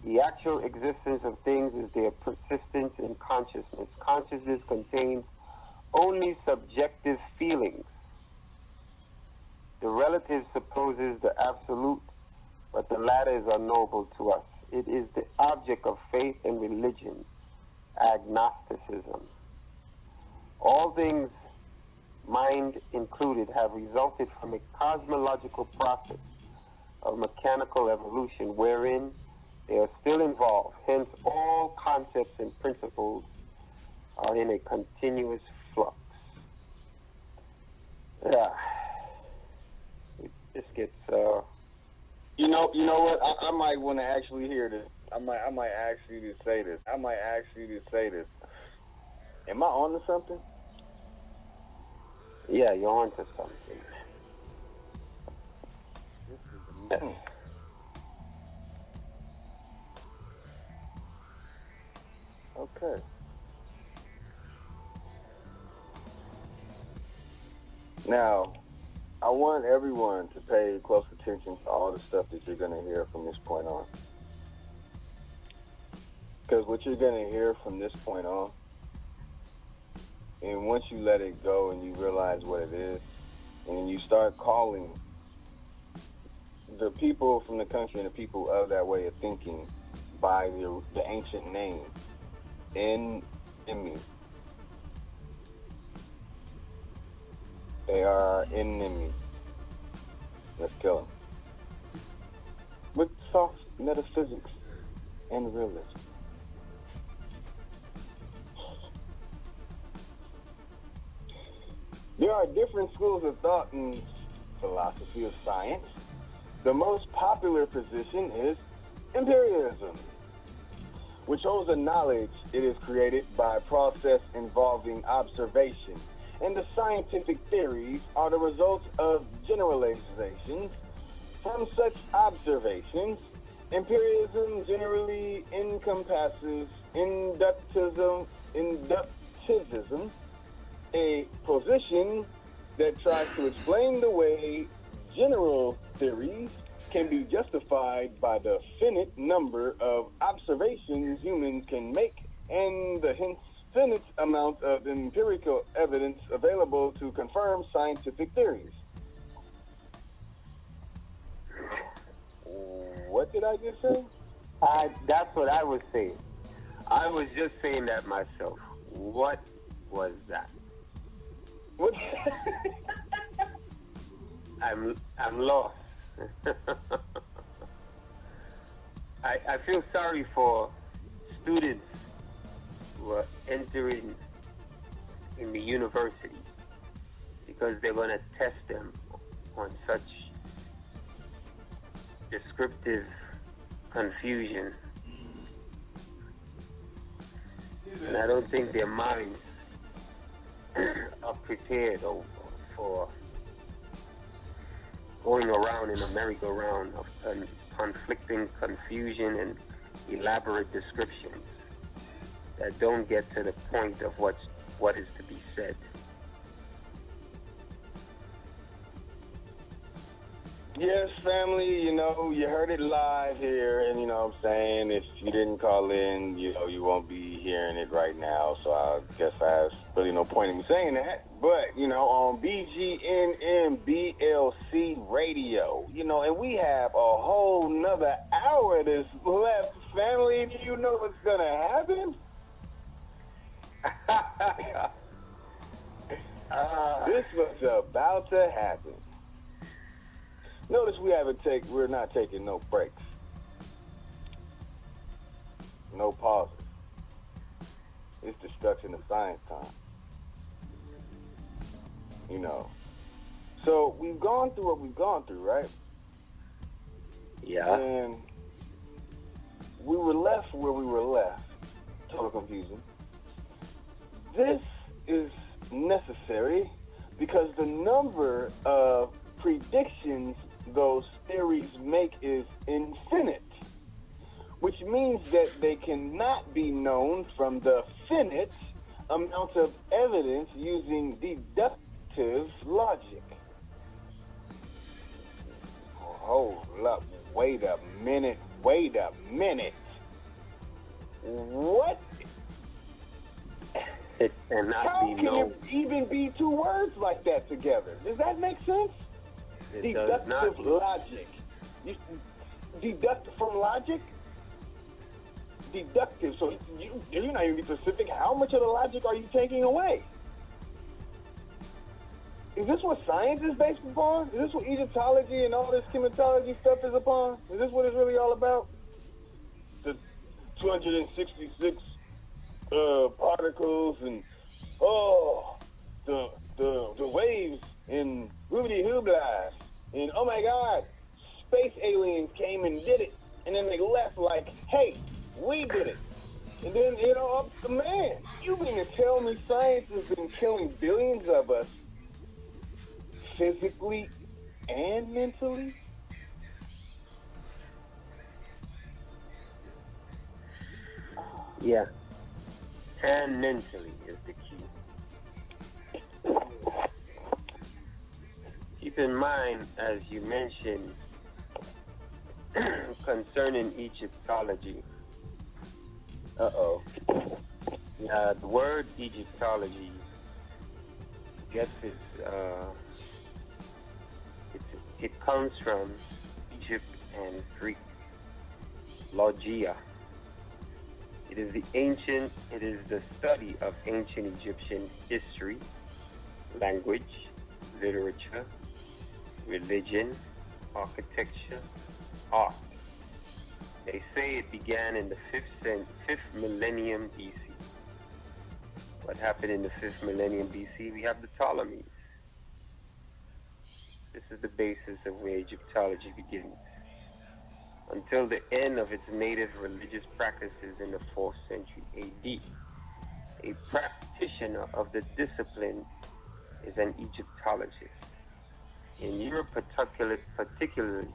The actual existence of things is their persistence in consciousness. Consciousness contains only subjective feelings. The relative supposes the absolute, but the latter is unknowable to us. It is the object of faith and religion, agnosticism. All things, mind included, have resulted from a cosmological process of mechanical evolution wherein they are still involved. Hence, all concepts and principles are in a continuous flux. Yeah. This gets, You know what? I might want to actually hear this. I might ask you to say this. Am I on to something? Yeah, you're on to something. Yes. Okay. Now, I want everyone to pay close attention to all the stuff that you're going to hear from this point on. Because what you're going to hear from this point on, and once you let it go and you realize what it is, and you start calling the people from the country and the people of that way of thinking by the ancient name, enemy. They are enemy. Let's kill them. With soft metaphysics and realism. There are different schools of thought in philosophy of science. The most popular position is empiricism, which holds a knowledge it is created by a process involving observation, and the scientific theories are the results of generalizations from such observations. Empiricism generally encompasses inductivism, a position that tries to explain the way general theories can be justified by the finite number of observations humans can make and the hence finite amount of empirical evidence available to confirm scientific theories. What did I just say? That's what I was saying. I was just saying that myself. What was that? What? I'm lost. I feel sorry for students who are entering in the university because they're going to test them on such descriptive confusion, and I don't think their minds are prepared for going around in a merry-go-round of conflicting confusion and elaborate descriptions that don't get to the point of what is to be said. Yes, family, you heard it live here, and what I'm saying, if you didn't call in, you won't be hearing it right now, so I guess there's really no point in me saying that, but, on BGNMBLC radio, and we have a whole nother hour that's left, family. Do you know what's gonna happen? This was about to happen. Notice we're not taking no breaks. No pauses. It's destruction of science time. So we've gone through what we've gone through, right? Yeah. And we were left where we were left. Total confusion. This is necessary because the number of predictions those theories make is infinite, which means that they cannot be known from the finite amount of evidence using deductive logic. Hold up, wait a minute. What? It cannot How be can known. it even be two words like that together? Does that make sense? Deductive logic. You deduct from logic? Deductive. So you're not even specific. How much of the logic are you taking away? Is this what science is based upon? Is this what Egyptology and all this chematology stuff is upon? Is this what it's really all about? The 266 particles and the waves in Ruby Hooblas. And oh my God, space aliens came and did it. And then they left like, hey, we did it. And then, man, you mean to tell me science has been killing billions of us physically and mentally? Yeah. And mentally is the key. Keep in mind, as you mentioned, concerning Egyptology. The word Egyptology gets it comes from Egypt and Greek, logia. It is the study of ancient Egyptian history, language, literature, religion, architecture, art. They say it began in the 5th millennium BC. What happened in the 5th millennium BC? We have the Ptolemies. This is the basis of where Egyptology begins. Until the end of its native religious practices in the 4th century AD. A practitioner of the discipline is an Egyptologist. In Europe, particularly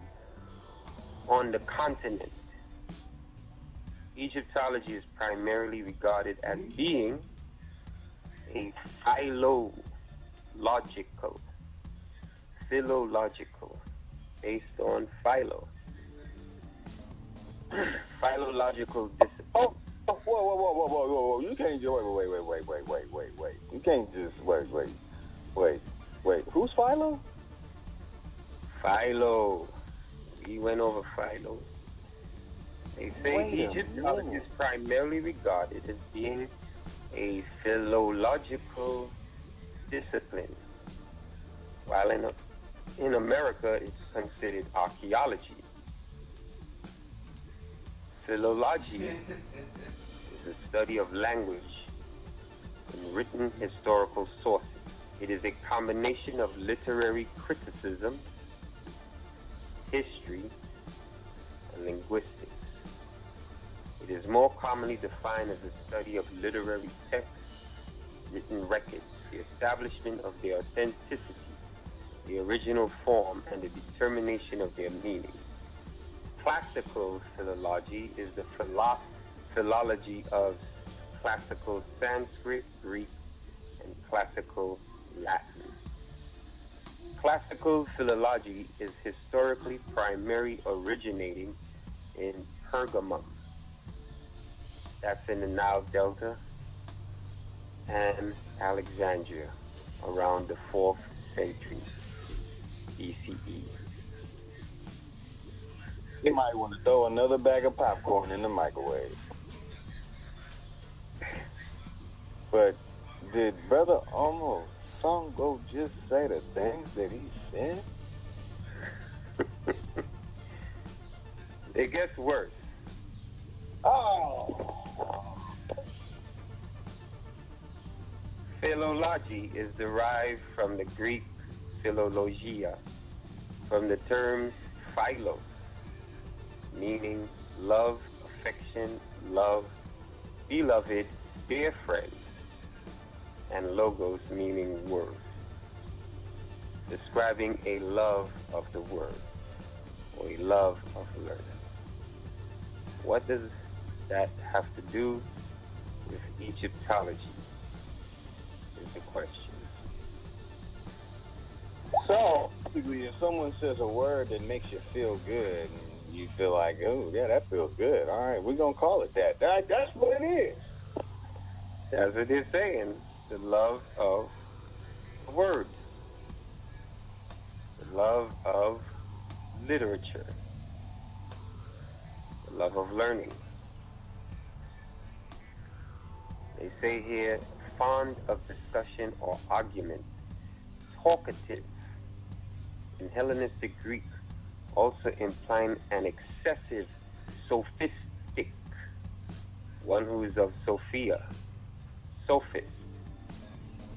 on the continent, Egyptology is primarily regarded as being a philological, based on philological discipline. Oh, whoa. You can't just, wait. You can't just, wait. Who's Philo? Philo. We went over Philo. They say Egyptology is primarily regarded as being a philological discipline, while in America it's considered archaeology. Philology is the study of language and written historical sources. It is a combination of literary criticism, history, and linguistics. It is more commonly defined as the study of literary texts, written records, the establishment of their authenticity, the original form, and the determination of their meaning. Classical philology is the philology of classical Sanskrit, Greek, and classical Latin. Classical philology is historically primarily originating in Pergamum, that's in the Nile Delta, and Alexandria around the 4th century BCE. You might want to throw another bag of popcorn in the microwave. But did Brother Omo Sango just say the things that he said? It gets worse. Oh! Philology is derived from the Greek philologia, from the terms philos, meaning love, affection, love, beloved, dear friends, and logos, meaning word, describing a love of the word or a love of learning. What does that have to do with Egyptology is the question. So, basically, if someone says a word that makes you feel good, and you feel like, oh, yeah, that feels good. All right, we're going to call it that. That's what it is. As it is saying, the love of words, the love of literature, the love of learning. They say here, fond of discussion or argument, talkative. In Hellenistic Greek, also implying an excessive sophistic, one who is of Sophia, sophist,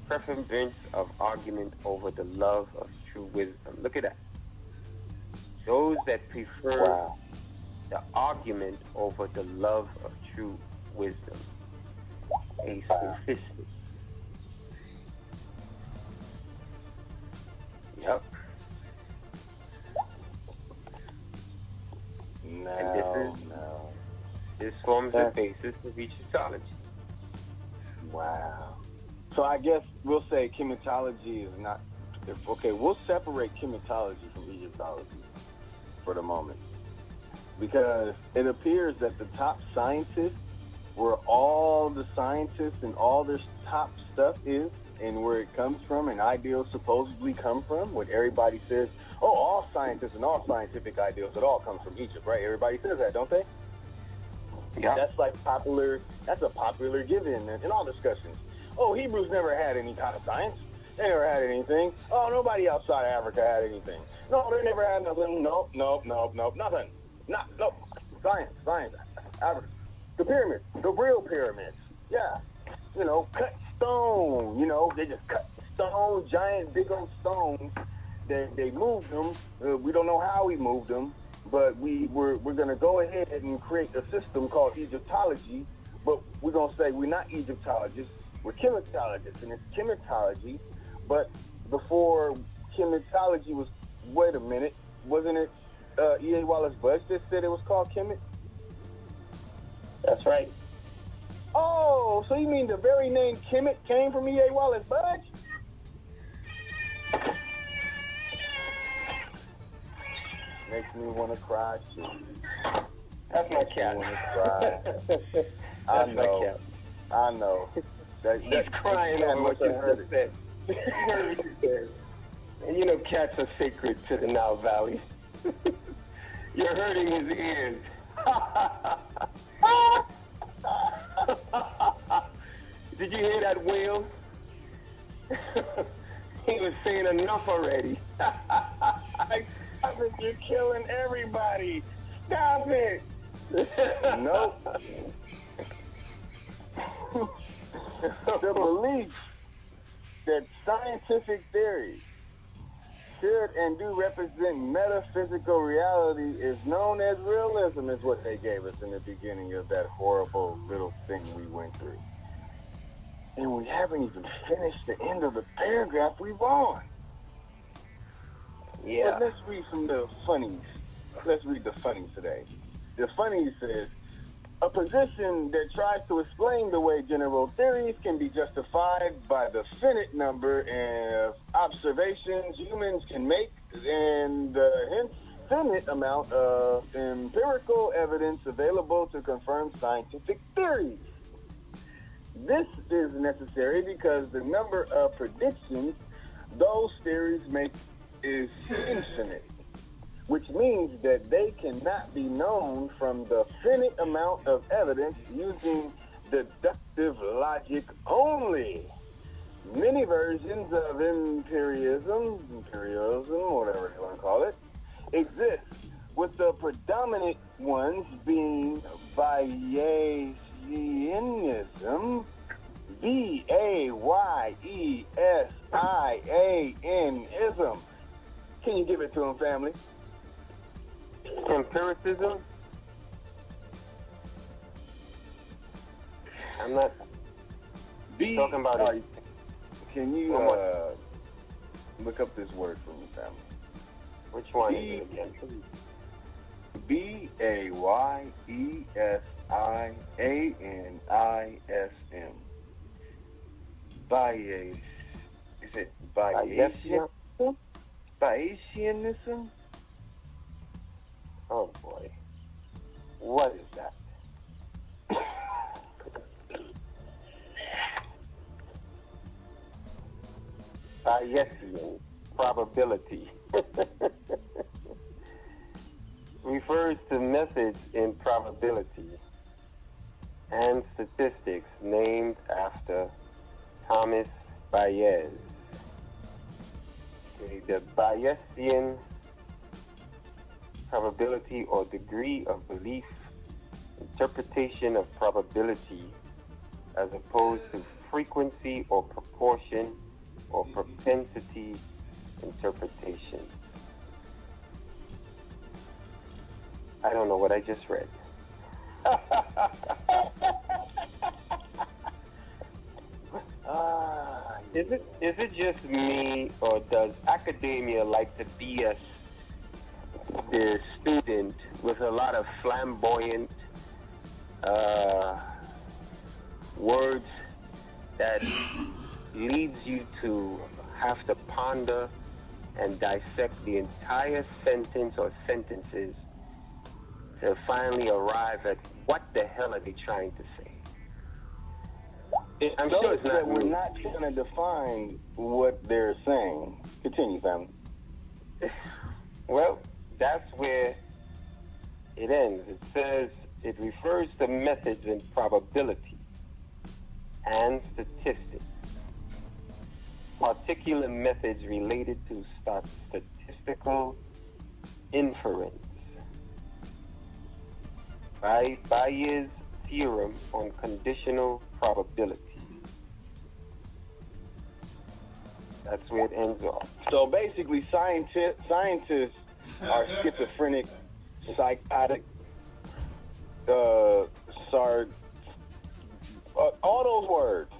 preference of argument over the love of true wisdom. Look at that. Those that prefer the argument over the love of true wisdom. A sophistic. Yep. This forms the basis of Egyptology. Wow. So I guess we'll say chematology is not... Okay, we'll separate chematology from Egyptology for the moment. Because it appears that the top scientists, where all the scientists and all their top stuff is, and where it comes from, and ideals supposedly come from, when everybody says, oh, all scientists and all scientific ideals, it all comes from Egypt, right? Everybody says that, don't they? Yeah. That's a popular given in all discussions. Oh, Hebrews never had any kind of science. They never had anything. Oh, nobody outside Africa had anything. No, they never had nothing. Nope, nothing. Nope. Science. Africa. The pyramids, the real pyramids. Yeah. Cut stone. They just cut stone, giant, big old stones. They moved them. We don't know how we moved them. But we're going to go ahead and create a system called Egyptology, but we're going to say we're not Egyptologists, we're chematologists, and it's chematology. But before chematology was, wait a minute, wasn't it E.A. Wallace Budge that said it was called chemat? That's right. Oh, so you mean the very name Kemet came from E.A. Wallace Budge? Makes me want to cry, shit. That's my cat. I know. I know. He's crying over what you just said. You heard what you said. And cats are sacred to the Nile Valley. You're hurting his ears. Did you hear that whale? He was saying enough already. You're killing everybody. Stop it. Nope. The belief that scientific theory should and do represent metaphysical reality is known as realism, is what they gave us in the beginning of that horrible little thing we went through. And we haven't even finished the end of the paragraph we've on. Yeah. But let's read from the funnies. Let's read the funnies today. The funnies says, a position that tries to explain the way general theories can be justified by the finite number of observations humans can make and the hence finite amount of empirical evidence available to confirm scientific theories. This is necessary because the number of predictions those theories make is infinite, which means that they cannot be known from the finite amount of evidence using deductive logic only. Many versions of empiricism, whatever you want to call it, exist, with the predominant ones being Bayesianism, Bayesianism. Can you give it to him, family? Empiricism? I'm not talking about it. Can you look up this word for me, family? Which one is it again? Bayesianism. Bayes. Is it Bayesianism? Bayesianism? Oh boy. What is that? Bayesian probability refers to methods in probability and statistics named after Thomas Bayes. The Bayesian probability or degree of belief, interpretation of probability as opposed to frequency or proportion or propensity interpretation. I don't know what I just read. Is it just me, or does academia like to BS the student with a lot of flamboyant words that leads you to have to ponder and dissect the entire sentence or sentences to finally arrive at what the hell are they trying to say? I'm sure it's not. We're not trying to define what they're saying. Continue, family. Well, that's where it ends. It says it refers to methods in probability and statistics, particular methods related to statistical inference. Bayes' theorem on conditional probability. That's where it ends off. So basically, scientists are schizophrenic, psychotic, all those words.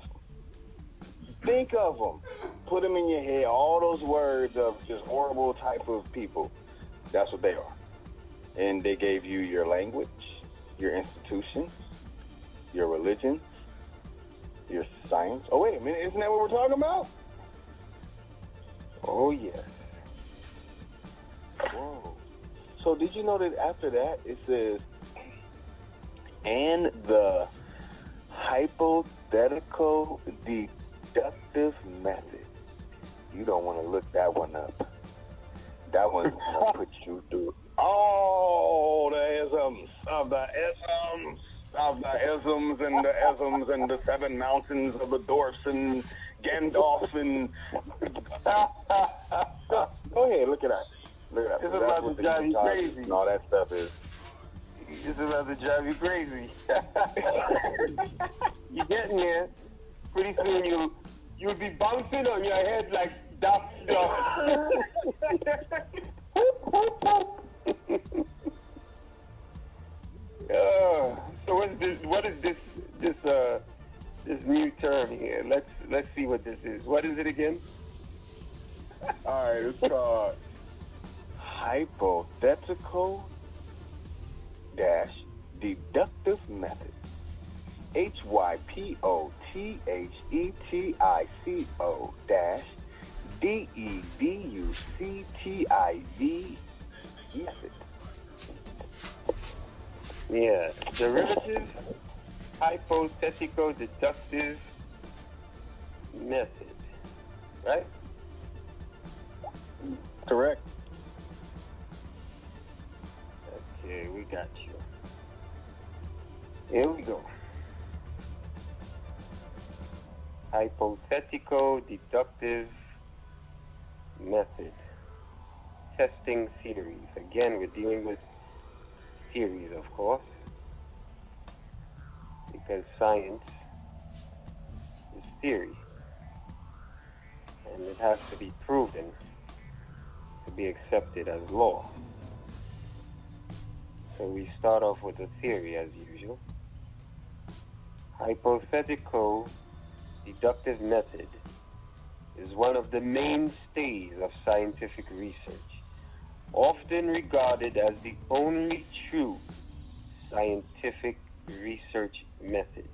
Think of them. Put them in your head. All those words of just horrible type of people. That's what they are. And they gave you your language, your institutions, your religion, your science. Oh, wait a minute. Isn't that what we're talking about? Oh, yes. Whoa. So did you know that after that it says, and the hypothetical deductive method? You don't want to look that one up. That one's going to put you through all the isms of the isms of the isms and the isms and the seven mountains of the dwarfs and Gandalf and... Go ahead, look it up. Look it up. It's about to drive you crazy. And all that stuff is... It's about to drive you crazy. You're getting there. Pretty soon you'll be bouncing on your head like Doctor. So what is this new term here? Let's see what this is. What is it again? All right, it's called hypothetical dash deductive method. hypothetico dash deductive method. Yeah, derivative hypothetical deductive method, right? Correct. Okay, we got you. Here we go. Hypothetical deductive method. Testing theories. Again, we're dealing with theories, of course, because science is theory, and it has to be proven to be accepted as law. So we start off with a theory as usual. Hypothetical deductive method is one of the mainstays of scientific research, often regarded as the only true scientific research method.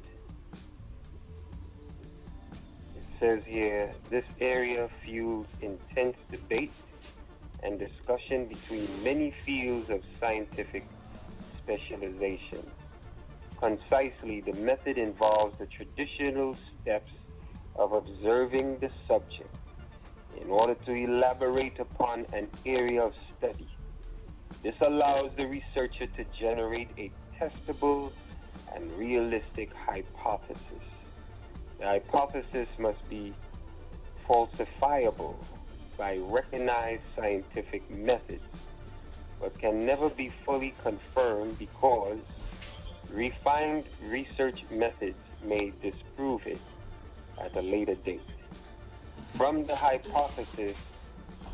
It says here, this area fuels intense debate and discussion between many fields of scientific specialization. Concisely, the method involves the traditional steps of observing the subject in order to elaborate upon an area of study. This allows the researcher to generate a testable and realistic hypothesis. The hypothesis must be falsifiable by recognized scientific methods, but can never be fully confirmed because refined research methods may disprove it at a later date. From the hypothesis,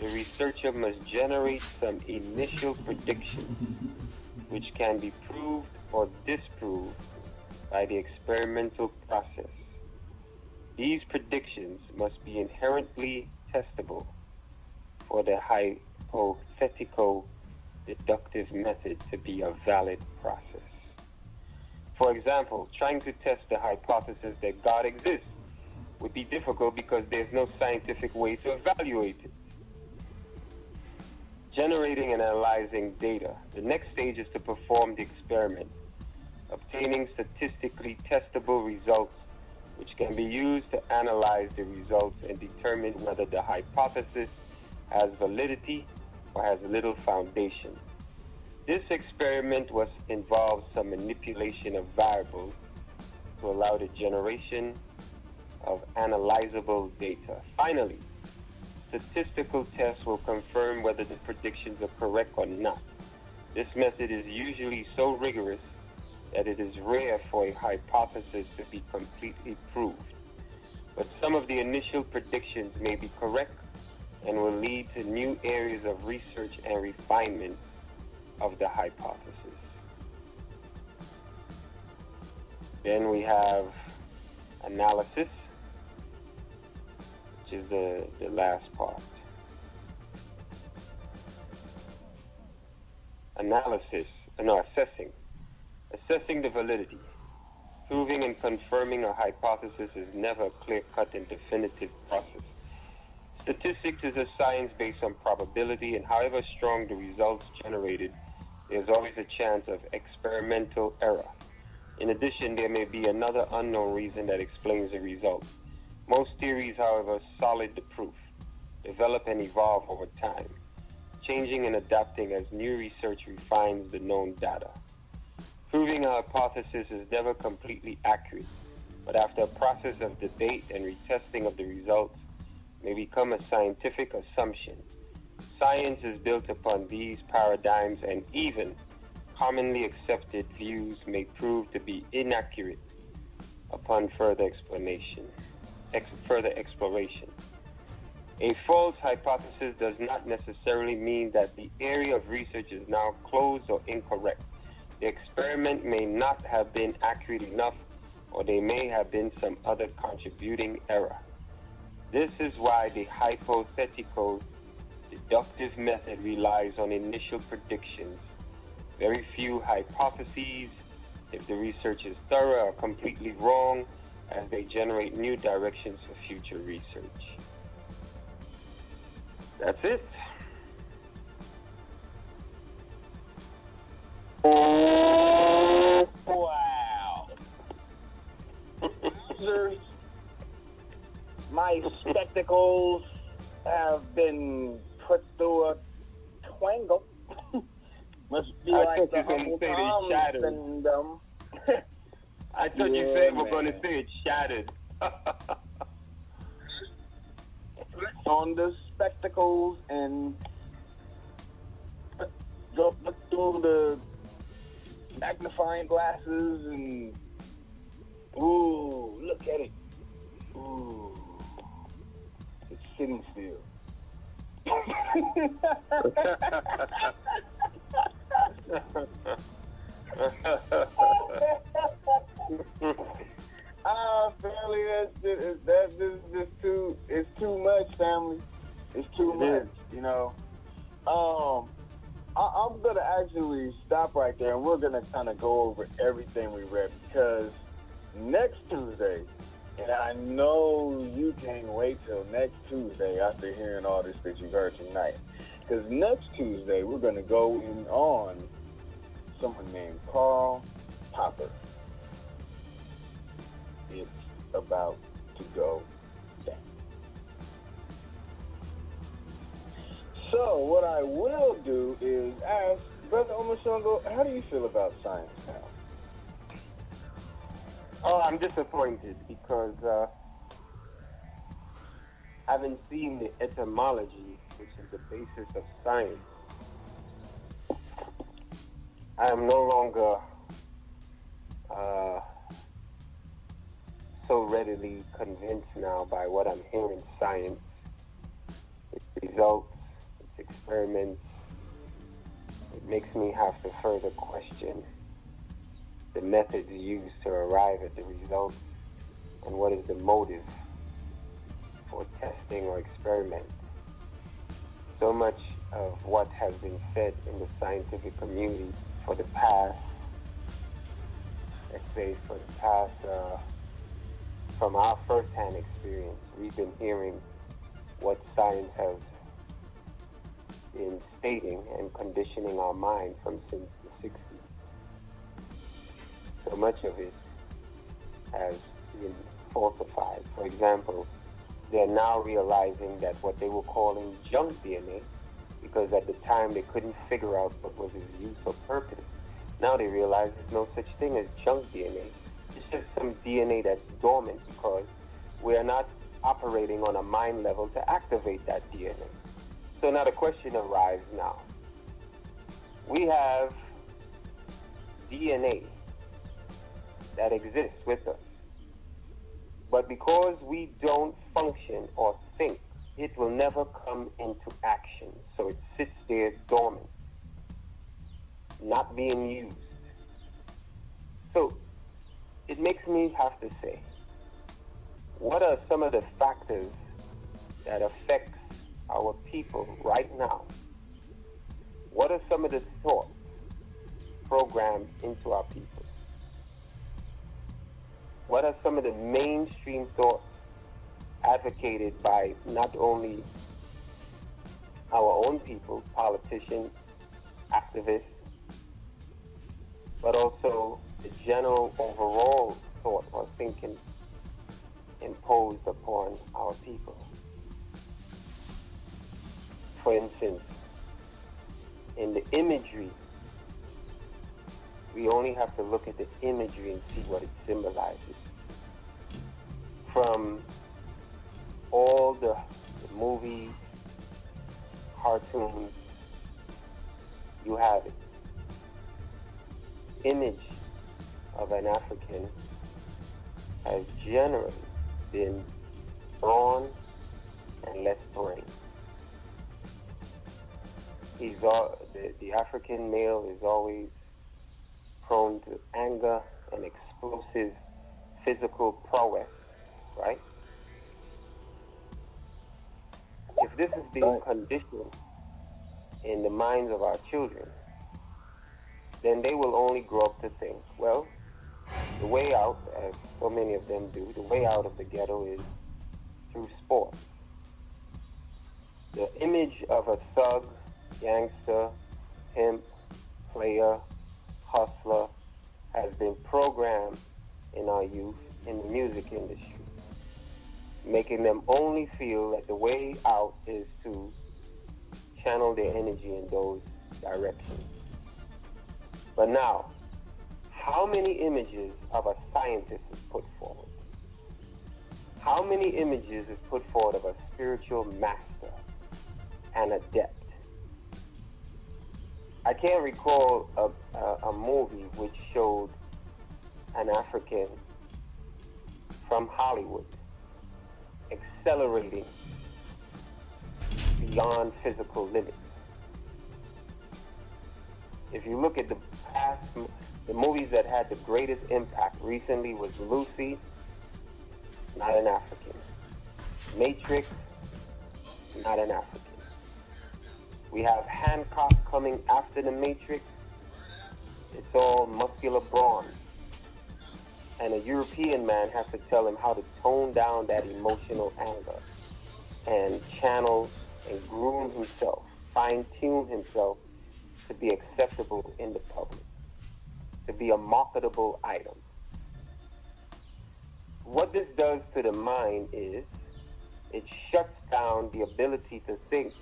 the researcher must generate some initial predictions, which can be proved or disproved by the experimental process. These predictions must be inherently testable for the hypothetical deductive method to be a valid process. For example, trying to test the hypothesis that God exists would be difficult because there's no scientific way to evaluate it. Generating and analyzing data. The next stage is to perform the experiment, obtaining statistically testable results which can be used to analyze the results and determine whether the hypothesis has validity or has little foundation. This experiment involves some manipulation of variables to allow the generation of analyzable data. Finally, statistical tests will confirm whether the predictions are correct or not. This method is usually so rigorous that it is rare for a hypothesis to be completely proved. But some of the initial predictions may be correct and will lead to new areas of research and refinement of the hypothesis. Then we have analysis, which is the last part. Assessing the validity. Proving and confirming a hypothesis is never a clear-cut and definitive process. Statistics is a science based on probability, and however strong the results generated, there's always a chance of experimental error. In addition, there may be another unknown reason that explains the result. Most theories, however, solid the proof, develop and evolve over time, changing and adapting as new research refines the known data. Proving a hypothesis is never completely accurate, but after a process of debate and retesting of the results, may become a scientific assumption. Science is built upon these paradigms, and even commonly accepted views may prove to be inaccurate upon further exploration. A false hypothesis does not necessarily mean that the area of research is now closed or incorrect. The experiment may not have been accurate enough, or there may have been some other contributing error. This is why the hypothetical deductive method relies on initial predictions. Very few hypotheses, if the research is thorough, are completely wrong, as they generate new directions for future research. That's it. Wow. Users, my spectacles have been put through a twangle. Must be I like thought the you were going to say they shattered. and them. I thought you said we're going to say it shattered. On the spectacles and go look through the magnifying glasses and ooh, look at it. Ooh, it's sitting still. Family, that's just too. It's too much, family. It's too much, you know. I'm gonna actually stop right there, and we're gonna kind of go over everything we read because next Tuesday, and I know you can't wait till next Tuesday after hearing all this that you've heard tonight, because next Tuesday we're gonna go in on someone named Karl Popper. It's about to go down. So what I will do is ask Brother Omo Sango, how do you feel about science now? Oh, I'm disappointed because having seen the etymology, which is the basis of science, I am no longer so readily convinced now by what I'm hearing science, its results, its experiments. It makes me have to further question the methods used to arrive at the results and what is the motive for testing or experiment. So much of what has been said in the scientific community for the past, from our first-hand experience, we've been hearing what science has been stating and conditioning our mind from since the 60s. So much of it has been falsified. For example, they're now realizing that what they were calling junk DNA, because at the time they couldn't figure out what was its use or purpose, now they realize there's no such thing as junk DNA. It's just some DNA that's dormant because we are not operating on a mind level to activate that DNA. So now the question arrives now. We have DNA that exists with us. But because we don't function or think, it will never come into action. So it sits there dormant, not being used. So it makes me have to say, what are some of the factors that affect our people right now? What are some of the thoughts programmed into our people? What are some of the mainstream thoughts advocated by not only our own people, politicians, activists, but also the general overall thought or thinking imposed upon our people? For instance, in the imagery, we only have to look at the imagery and see what it symbolizes. From all the movies, cartoons, you have it. Image of an African has generally been drawn and less brain. The African male is always prone to anger and explosive physical prowess, right? If this is being conditioned in the minds of our children, then they will only grow up to think, well, the way out, as so many of them do, the way out of the ghetto is through sport. The image of a thug, gangster, pimp, player, hustler has been programmed in our youth in the music industry, making them only feel that the way out is to channel their energy in those directions. But now, how many images of a scientist is put forward? How many images is put forward of a spiritual master, an adept? I can't recall a movie which showed an African from Hollywood accelerating beyond physical limits. If you look at the past, the movies that had the greatest impact recently was Lucy, not an African. Matrix, not an African. We have Hancock coming after the Matrix. It's all muscular brawn. And a European man has to tell him how to tone down that emotional anger and channel and groom himself, fine-tune himself to be acceptable in the public, to be a marketable item. What this does to the mind is it shuts down the ability to think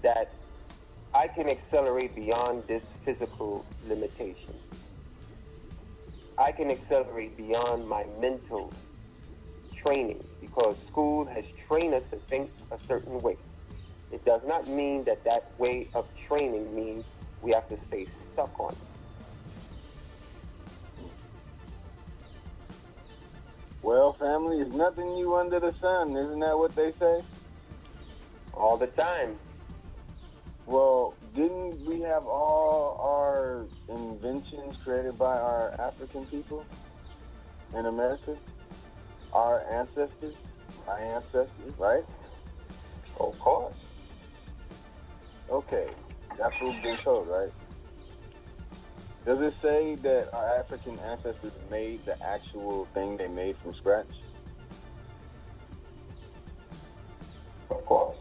that I can accelerate beyond this physical limitation. I can accelerate beyond my mental training because school has trained us to think a certain way. It does not mean that that way of training means we have to stay stuck on it. Well, family, is nothing new under the sun. Isn't that what they say? All the time. Well, didn't we have all our inventions created by our African people in America? Our ancestors, right? Of course. Okay, that's what we've been told, right? Does it say that our African ancestors made the actual thing they made from scratch? Of course.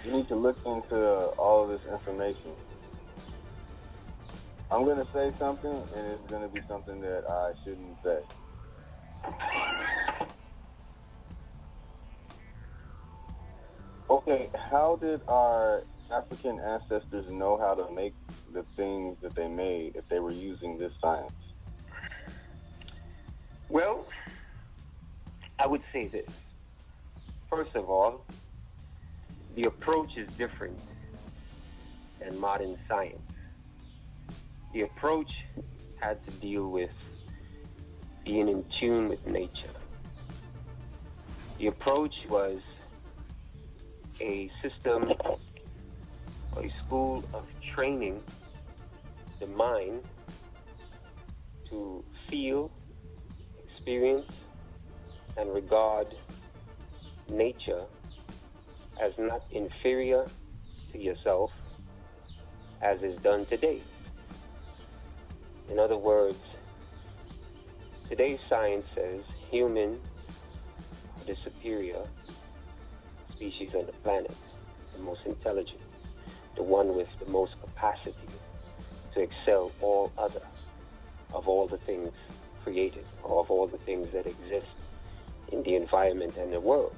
You need to look into all of this information. I'm going to say something, and it's going to be something that I shouldn't say. Okay, how did our African ancestors know how to make the things that they made if they were using this science? Well, I would say this. First of all, the approach is different than modern science. The approach had to deal with being in tune with nature. The approach was a system or a school of training the mind to feel, experience, and regard nature as not inferior to yourself as is done today. In other words, today's science says humans are the superior species on the planet, the most intelligent, the one with the most capacity to excel all other of all the things created, or of all the things that exist in the environment and the world.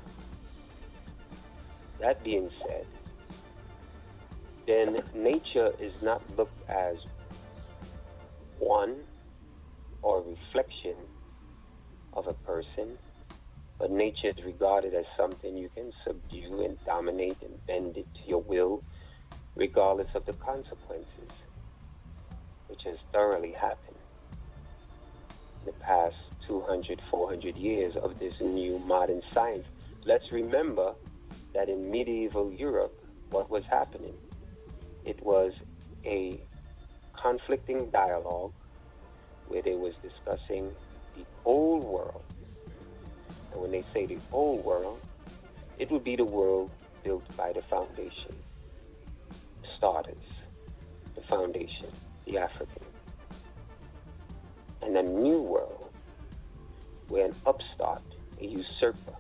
That being said, then nature is not looked as one or reflection of a person, but nature is regarded as something you can subdue and dominate and bend it to your will, regardless of the consequences, which has thoroughly happened in the past 200, 400 years of this new modern science. Let's remember that in medieval Europe, what was happening? It was a conflicting dialogue where they was discussing the old world. And when they say the old world, it would be the world built by the foundation, the starters, the foundation, the African. And a new world where an upstart, a usurper,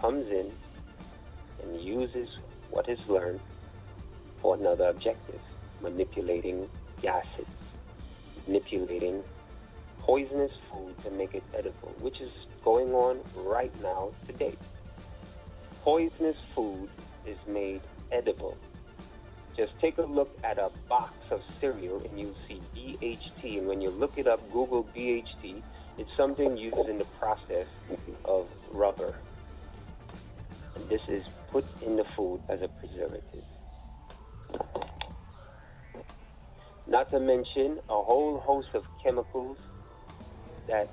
comes in and uses what is learned for another objective, manipulating the acids, manipulating poisonous food to make it edible, which is going on right now today. Poisonous food is made edible. Just take a look at a box of cereal and you'll see BHT. And when you look it up, Google BHT, it's something used in the process of rubber. And this is put in the food as a preservative. Not to mention a whole host of chemicals that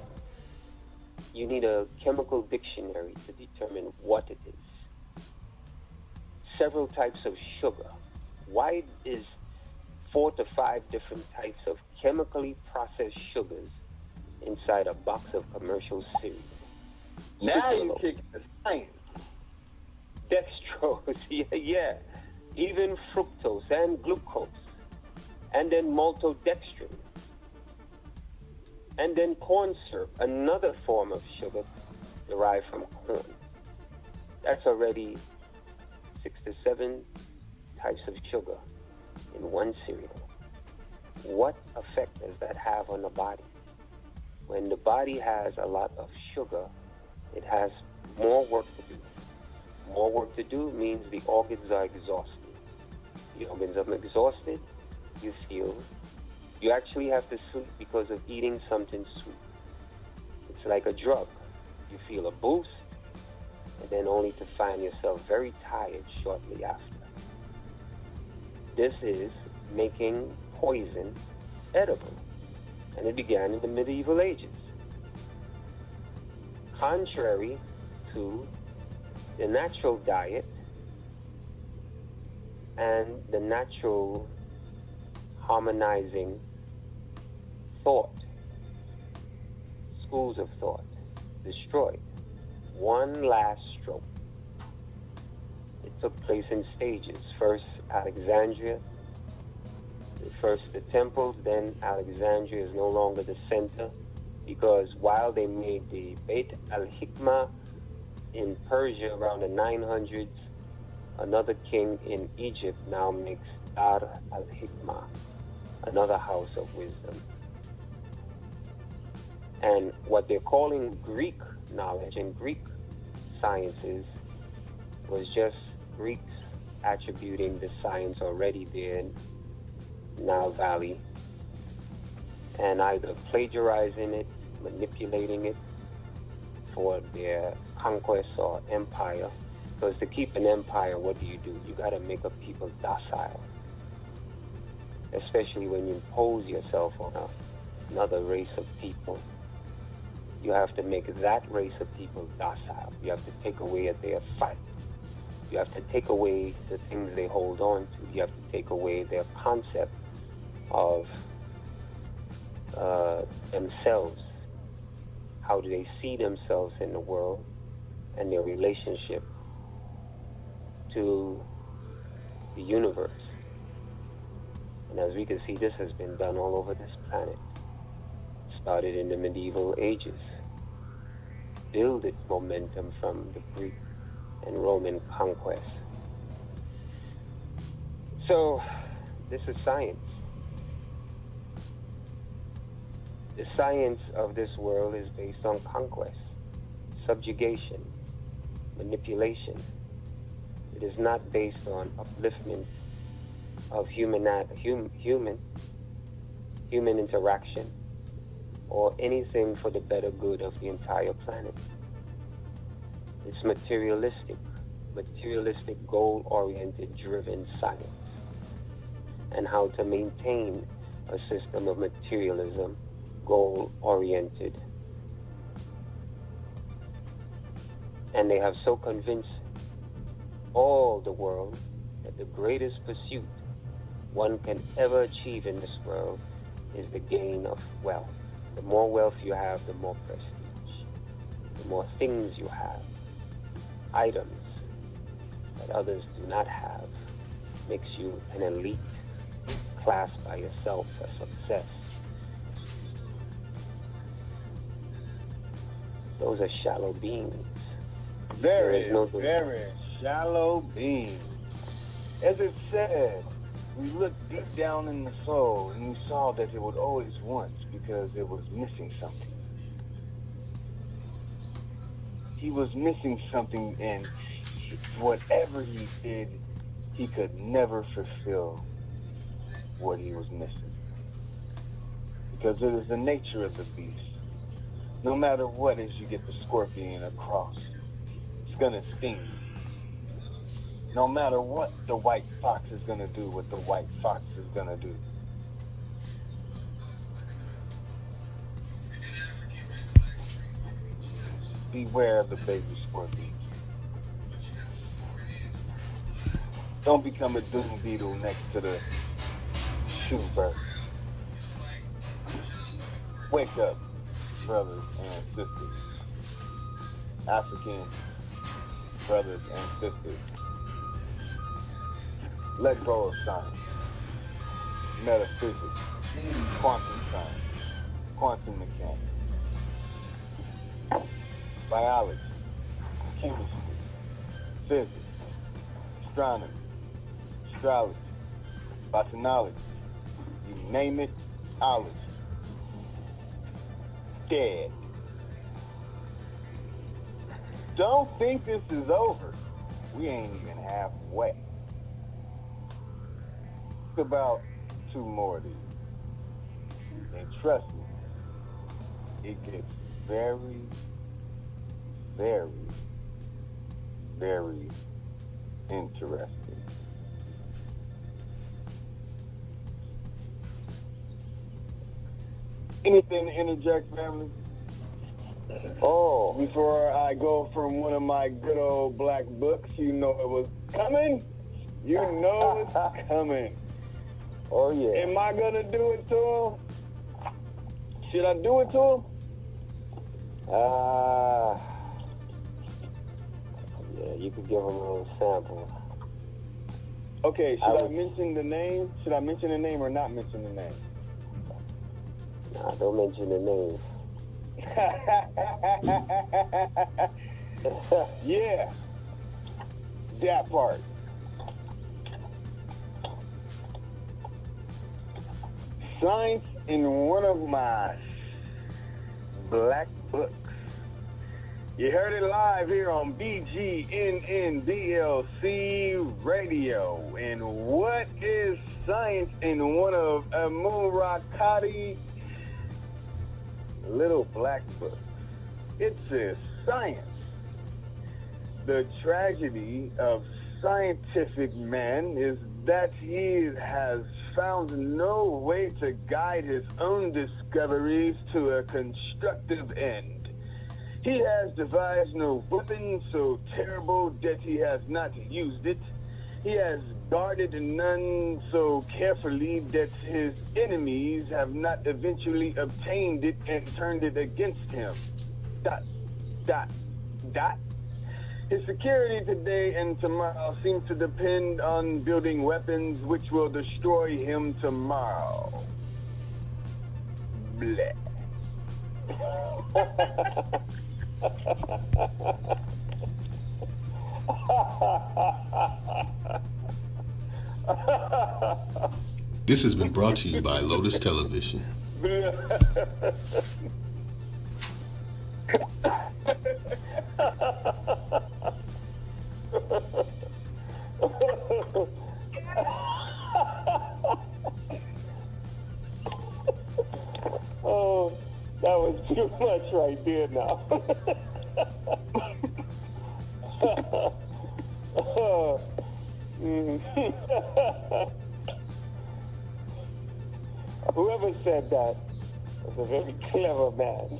you need a chemical dictionary to determine what it is. Several types of sugar. Why is 4 to 5 different types of chemically processed sugars inside a box of commercial cereal? Now you kick the science. Dextrose, yeah. Even fructose and glucose. And then maltodextrin. And then corn syrup, another form of sugar derived from corn. That's already 6 to 7 types of sugar in one cereal. What effect does that have on the body? When the body has a lot of sugar, it has more work to do. More work to do means the organs are exhausted. The organs are exhausted, you feel you actually have to sleep because of eating something sweet. It's like a drug. You feel a boost, and then only to find yourself very tired shortly after. This is making poison edible, and it began in the medieval ages. Contrary to the natural diet and the natural harmonizing thought, schools of thought, destroyed. One last stroke. It took place in stages. First Alexandria, first the temples, then Alexandria is no longer the center, because while they made the Beit al-Hikmah in Persia around the 900s, another king in Egypt now makes Dar al-Hikmah, another house of wisdom. And what they're calling Greek knowledge and Greek sciences was just Greeks attributing the science already there in Nile Valley and either plagiarizing it, manipulating it for their conquest or empire. Because to keep an empire, what do? You got to make a people docile. Especially when you impose yourself on another race of people. You have to make that race of people docile. You have to take away their fight. You have to take away the things they hold on to. You have to take away their concept of themselves. How do they see themselves in the world and their relationship to the universe. And as we can see, this has been done all over this planet. Started in the medieval ages. Build its momentum from the Greek and Roman conquest. So, this is science. The science of this world is based on conquest, subjugation, manipulation. It is not based on upliftment of human interaction or anything for the better good of the entire planet. It's materialistic goal-oriented driven science, and how to maintain a system of materialism, goal-oriented And they have so convinced all the world that the greatest pursuit one can ever achieve in this world is the gain of wealth. The more wealth you have, the more prestige. The more things you have, items that others do not have, makes you an elite class by yourself, a success. Those are shallow beings. Very shallow beings. As it said, we looked deep down in the soul and we saw that it would always want because it was missing something. He was missing something, and whatever he did, he could never fulfill what he was missing. Because it is the nature of the beast. No matter what, as you get the scorpion across, it's going to sting. No matter what the white fox is going to do, what the white fox is going to do. Beware of the baby scorpion. Don't become a doom beetle next to the shoe bird. Wake up, brothers and sisters. African brothers and sisters. Let go of science, metaphysics, quantum science, quantum mechanics, biology, chemistry, physics, astronomy, astrology, botanology, you name it, ology. Dead. Don't think this is over. We ain't even halfway. It's about 2 more of these. And trust me, it gets very, very, very interesting. Anything to interject, family? Oh, Before I go from one of my good old black books, you know it was coming. You know it's coming. oh yeah. Am I gonna do it to him? Should I do it to him? Yeah, you could give them a little sample. Okay, should I mention the name? Should I mention the name or not mention the name? Nah, don't mention the name. Yeah, that part. Science in one of my black books. You heard it live here on BGNNDLC Radio. And what is science in one of Emunrakati little black books? It says science. The tragedy of scientific man is that he has found no way to guide his own discoveries to a constructive end. He has devised no weapon so terrible that he has not used it. He has guarded none so carefully that his enemies have not eventually obtained it and turned it against him. ... His security today and tomorrow seems to depend on building weapons which will destroy him tomorrow. Bleh. This has been brought to you by Lotus Television. Oh, that was too much right there now. Whoever said that was a very clever man.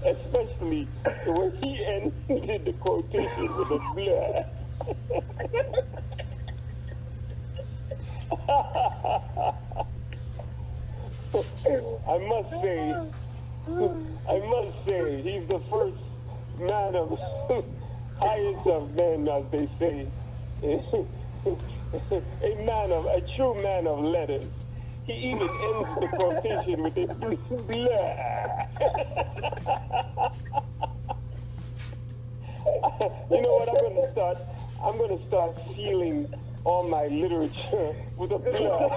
Especially when he ended the quotation with a blur. I must say, he's the first man of highest of men, as they say, a true man of letters. He even ends the quotation with a blur. You know what? I'm gonna start sealing all my literature with a blur.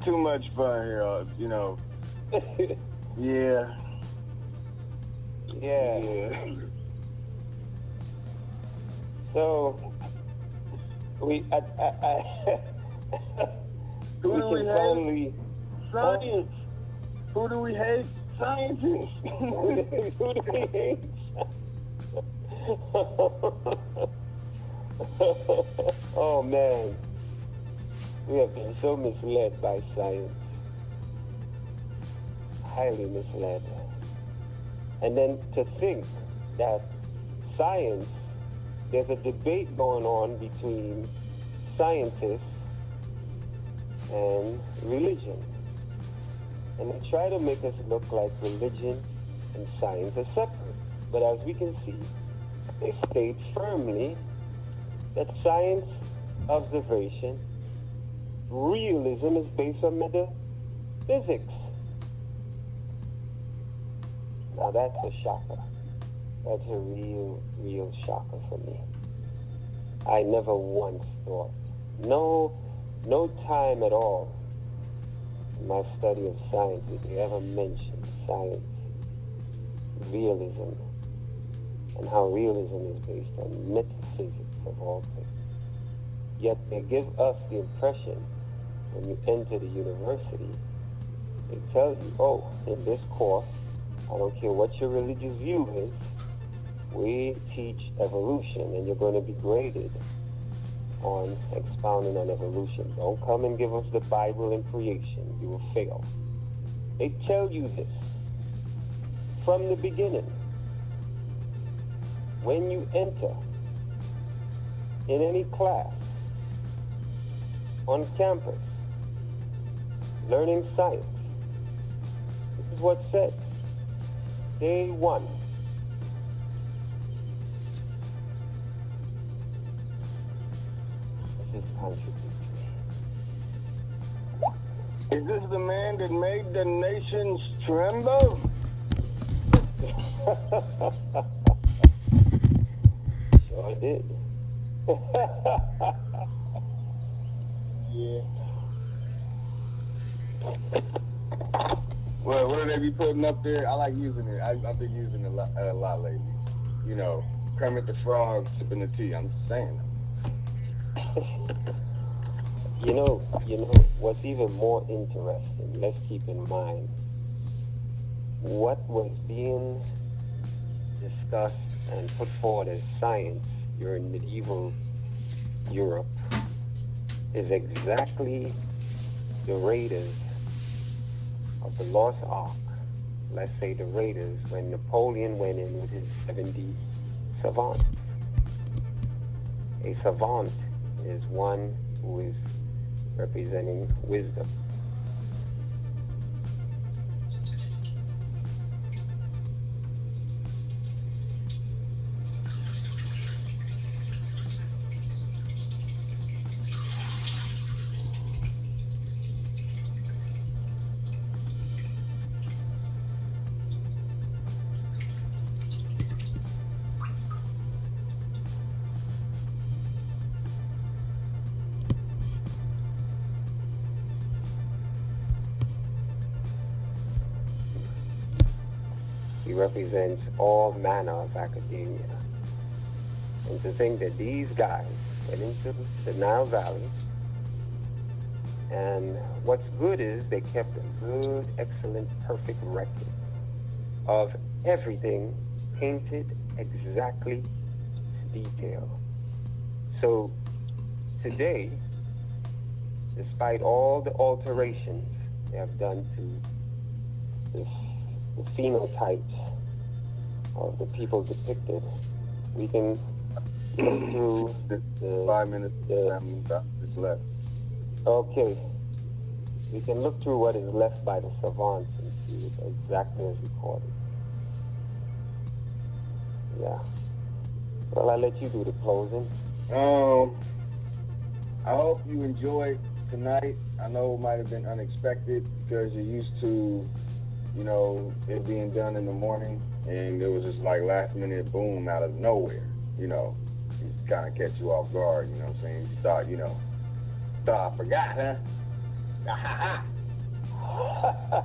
Too much fun here, you know. Yeah. So we who do we hate? Science. Who do we hate? Scientists. Who do we hate? Oh man, we have been so misled by science. Highly misled. And then to think that science, there's a debate going on between scientists and religion. And they try to make us look like religion and science are separate. But as we can see, they state firmly that science observation, realism is based on metaphysics. Now that's a shocker. That's a real shocker for me. I never once thought, no time at all in my study of science did they ever mention science, realism, and how realism is based on metaphysics of all things. Yet they give us the impression when you enter the university, they tell you, oh, in this course, I don't care what your religious view is, we teach evolution, and you're going to be graded on expounding on evolution. Don't come and give us the Bible and creation. You will fail. They tell you this from the beginning. When you enter in any class, on campus, learning science, this is what's said. Day one. This is contradictory. Is this the man that made the nations tremble? Sure did. Yeah. Well, what do they be putting up there? I like using it. I've been using it a lot lately. You know, Kermit the Frog sipping the tea. I'm just saying. You know, what's even more interesting, let's keep in mind, what was being discussed and put forward as science during medieval Europe is exactly the raiders of the Lost Ark. Let's say the raiders when Napoleon went in with his 70 savants. A savant is one who is representing wisdom. He represents all manner of academia. And to think that these guys went into the Nile Valley, and what's good is they kept a good, excellent, perfect record of everything painted exactly to detail. So today, despite all the alterations they have done to the phenotypes of the people depicted, we can look through the 5 minutes is left. Okay. We can look through what is left by the savants and see it exactly as recorded. Yeah. Well, I'll let you do the closing. I hope you enjoyed tonight. I know it might have been unexpected because you're used to, you know, it being done in the morning, and it was just like last minute boom out of nowhere, you know. It kind of catch you off guard, you know what I'm saying? You thought, you know, I forgot, huh? Ha ha ha.